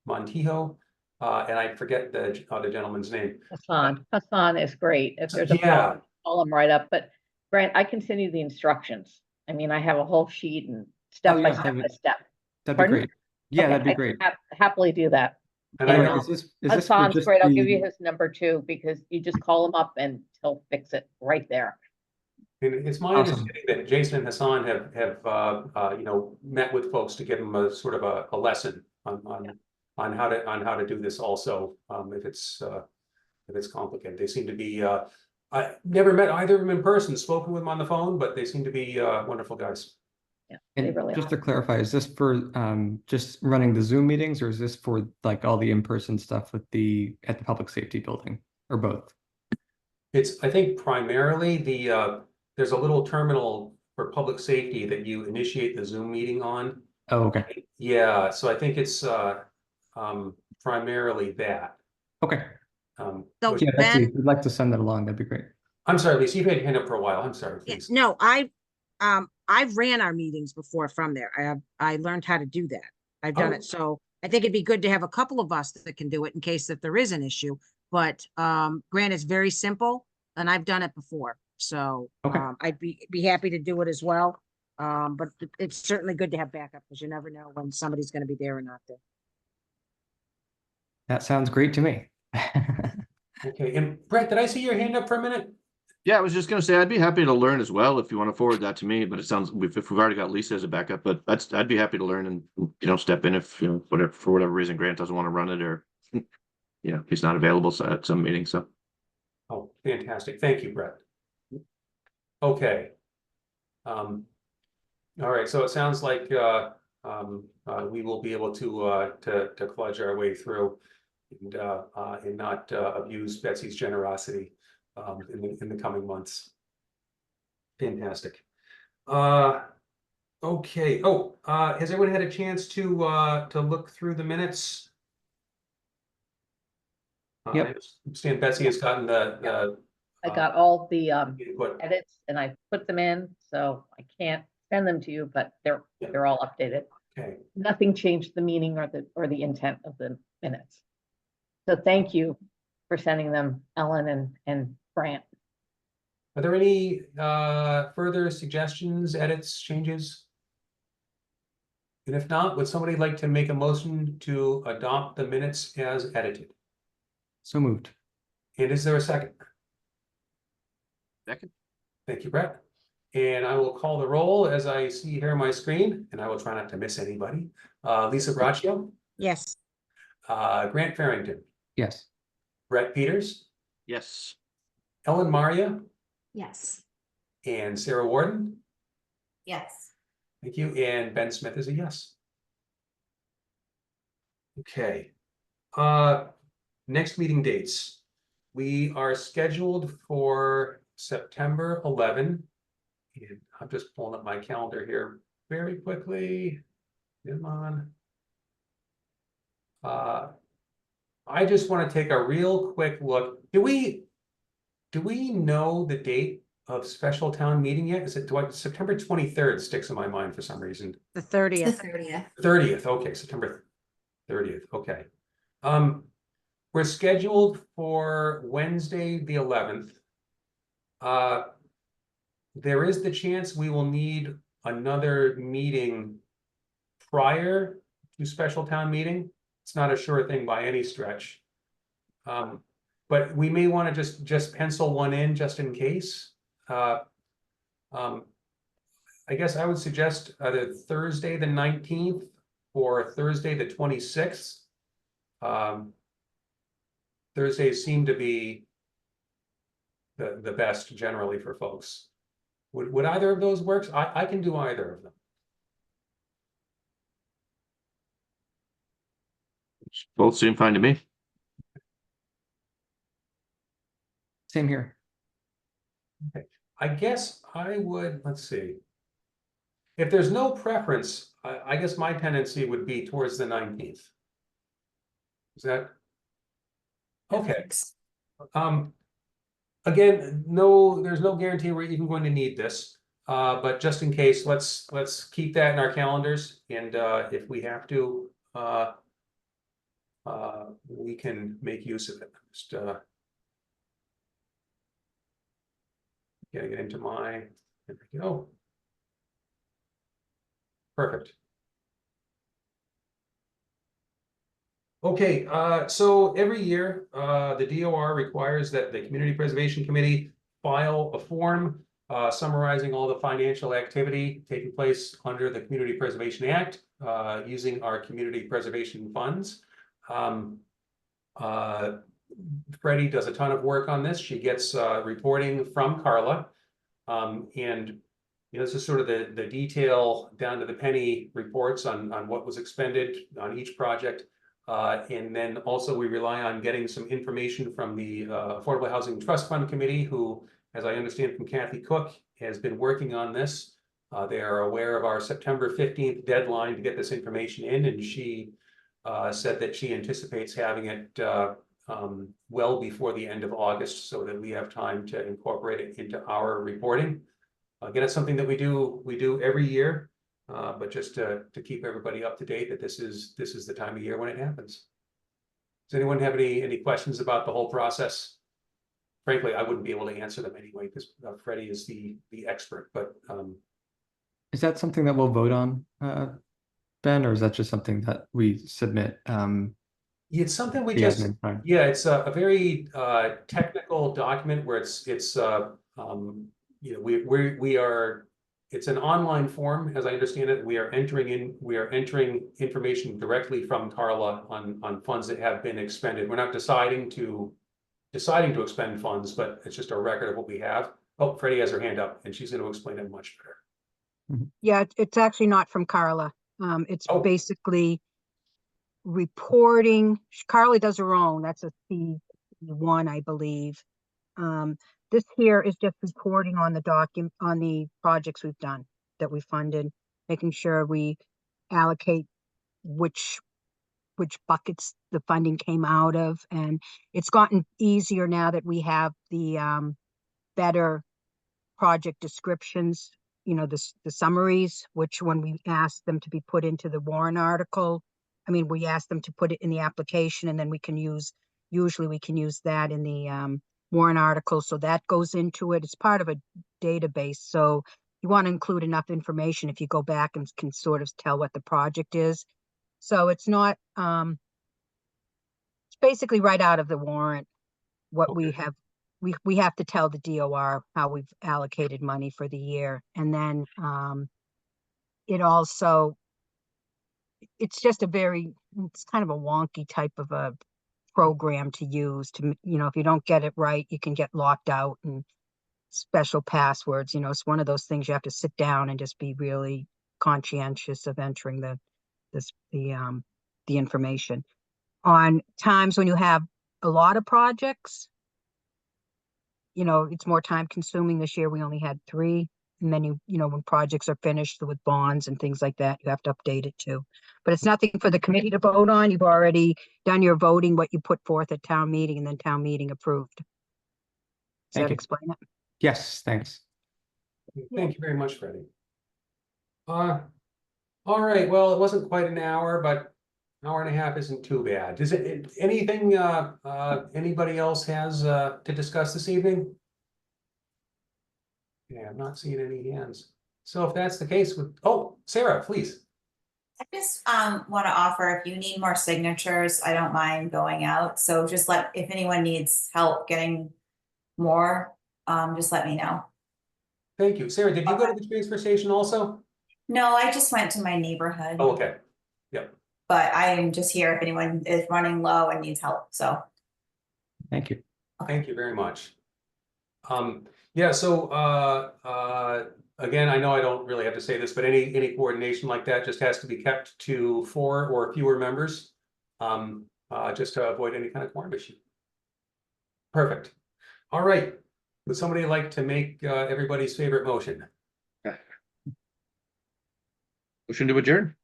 Montijo, and I forget the other gentleman's name. Hassan is great. If there's a Yeah. problem, call him right up. But Grant, I can send you the instructions. I mean, I have a whole sheet and step by yeah, step by step. That'd be Pardon? great. Yeah, Okay, that'd be I great. happily do that. And And, I know, Is this for Hassan's just great. I'll give you the- his number too, because you just call him up and he'll fix it right there. and it's my Awesome. understanding that Jason and Hassan have met with folks to give them a sort of a lesson on how to do this also, if it's complicated. They seem to be, I never met either of them in person, spoken with them on the phone, but they seem to be wonderful guys. Yeah, they And really just are. to clarify, is this for just running the Zoom meetings, or is this for like all the in-person stuff at the public safety building, or both? It's, I think primarily there's a little terminal for public safety that you initiate the Zoom meeting on. Oh, okay. Yeah, so I think it's primarily that. Okay. So Yeah, Betsy, Ben, if you'd like to send that along, that'd be great. I'm sorry, Lisa, you've had your hand up for a while. I'm sorry, yeah, please. no, I've ran our meetings before from there. I learned how to do that. I've done Oh. it. So I think it'd be good to have a couple of us that can do it in case that there is an issue. But Grant is very simple and I've done it before. So Okay. I'd be happy to do it as well. But it's certainly good to have backup because you never know when somebody's going to be there or not there. That sounds great to me. Okay, and Brett, did I see your hand up for a minute? Yeah, I was just gonna say, I'd be happy to learn as well if you want to forward that to me, but it sounds, if we've already got Lisa as a backup, but I'd be happy to learn and, step in if, for whatever reason Grant doesn't want to run it or, he's not available at some meeting, so. Oh, fantastic. Thank you, Brett. Okay. All right, so it sounds like we will be able to kludge our way through and not abuse Betsy's generosity in the coming months. Fantastic. Okay. Oh, has everyone had a chance to look through the minutes? Yep. I understand Betsy has gotten the I got all the input. edits and I put them in, so I can't send them to you, but they're all updated. Okay. Nothing changed the meaning or the intent of the minutes. So thank you for sending them, Ellen and Grant. Are there any further suggestions, edits, changes? And if not, would somebody like to make a motion to adopt the minutes as edited? So moved. And is there a second? Second. Thank you, Brett. And I will call the roll as I see here on my screen, and I will try not to miss anybody. Lisa Braccio, Yes. Grant Farrington, Yes. Brett Peters, Yes. Ellen Maria, Yes. and Sarah Warden. Yes. Thank you. And Ben Smith is a yes. Okay. Next meeting dates. We are scheduled for September 11. And I'm just pulling up my calendar here very quickly. Come on. I just want to take a real quick look. Do we know the date of special town meeting yet? Is it September 23rd sticks in my mind for some reason? The It's the 30th. 30th. 30th, okay, September 30th, okay. We're scheduled for Wednesday, the 11th. There is the chance we will need another meeting prior to special town meeting. It's not a sure thing by any stretch. But we may want to just pencil one in just in case. I guess I would suggest either Thursday, the 19th or Thursday, the 26th. Thursdays seem to be the best generally for folks. Would either of those work? I can do either of them. Both seem fine to me. Same here. I guess I would, let's see. If there's no preference, I guess my tendency would be towards the 19th. Is that? Okay. Again, there's no guarantee we're even going to need this. But just in case, let's keep that in our calendars. And if we have to, we can make use of it. Just gotta get into my, there we go. Perfect. Okay, so every year, the DOR requires that the Community Preservation Committee file a form summarizing all the financial activity taking place under the Community Preservation Act using our community preservation funds. Freddie does a ton of work on this. She gets reporting from Carla. And this is sort of the detail down to the penny reports on what was expended on each project. And then also we rely on getting some information from the Affordable Housing Trust Fund Committee, who, as I understand from Kathy Cook, has been working on this. They are aware of our September 15th deadline to get this information in, and she said that she anticipates having it well before the end of August so that we have time to incorporate it into our reporting. Again, it's something that we do every year. But just to keep everybody up to date that this is the time of year when it happens. Does anyone have any questions about the whole process? Frankly, I wouldn't be able to answer them anyway because Freddie is the expert. But is that something that we'll vote on, Ben, or is that just something that we submit? It's something we the just admin time? Yeah, it's a very technical document where it's it's an online form, as I understand it. We are entering information directly from Carla on funds that have been expended. We're not deciding to expend funds, but it's just a record of what we have. Oh, Freddie has her hand up, and she's going to explain it much better. Yeah, it's actually not from Carla. It's Oh. basically reporting. Carla does her own. That's a C1, I believe. This here is just reporting on the projects we've done that we funded, making sure we allocate which buckets the funding came out of. And it's gotten easier now that we have the better project descriptions, the summaries, which when we ask them to be put into the warrant article, we ask them to put it in the application, and then usually we can use that in the warrant article. So that goes into it. It's part of a database. So you want to include enough information if you go back and can sort of tell what the project is. So it's not, it's basically right out of the warrant, what we have. We have to tell the DOR how we've allocated money for the year. And then it also, it's just it's kind of a wonky type of a program to use to, if you don't get it right, you can get locked out and special passwords. It's one of those things you have to sit down and just be really conscientious of entering the information. On times when you have a lot of projects, it's more time consuming. This year we only had 3. And then when projects are finished with bonds and things like that, you have to update it too. But it's nothing for the committee to vote on. You've already done your voting, what you put forth at town meeting, and then town meeting approved. Does Thank that you. explain it? Yes, thanks. Thank you very much, Freddie. All right, well, it wasn't quite an hour, but an hour and a half isn't too bad. Does anything anybody else has to discuss this evening? Yeah, I'm not seeing any hands. So if that's the case Sarah, please. I just want to offer, if you need more signatures, I don't mind going out. So just if anyone needs help getting more, just let me know. Thank you. Sarah, did you go to the transfer station also? No, I just went to my neighborhood. Oh, okay. Yep. But I am just here if anyone is running low and needs help, so. Thank you. Thank you very much. Yeah, so again, I know I don't really have to say this, but any coordination like that just has to be kept to 4 or fewer members. Just to avoid any kind of quorum issue. Perfect. All right. Would somebody like to make everybody's favorite motion? Motion to adjourn.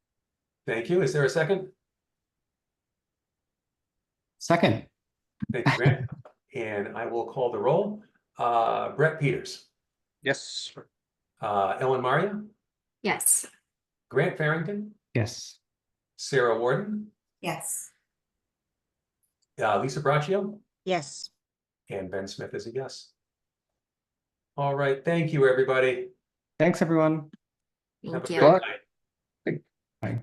Thank you. Is there a second? Second. Thank you, Grant. And I will call the roll. Brett Peters, Yes. Ellen Maria, Yes. Grant Farrington, Yes. Sarah Warden, Yes. Lisa Braccio, Yes. and Ben Smith is a yes. All right. Thank you, everybody. Thanks, everyone. Have Thank a you. great night. Bye.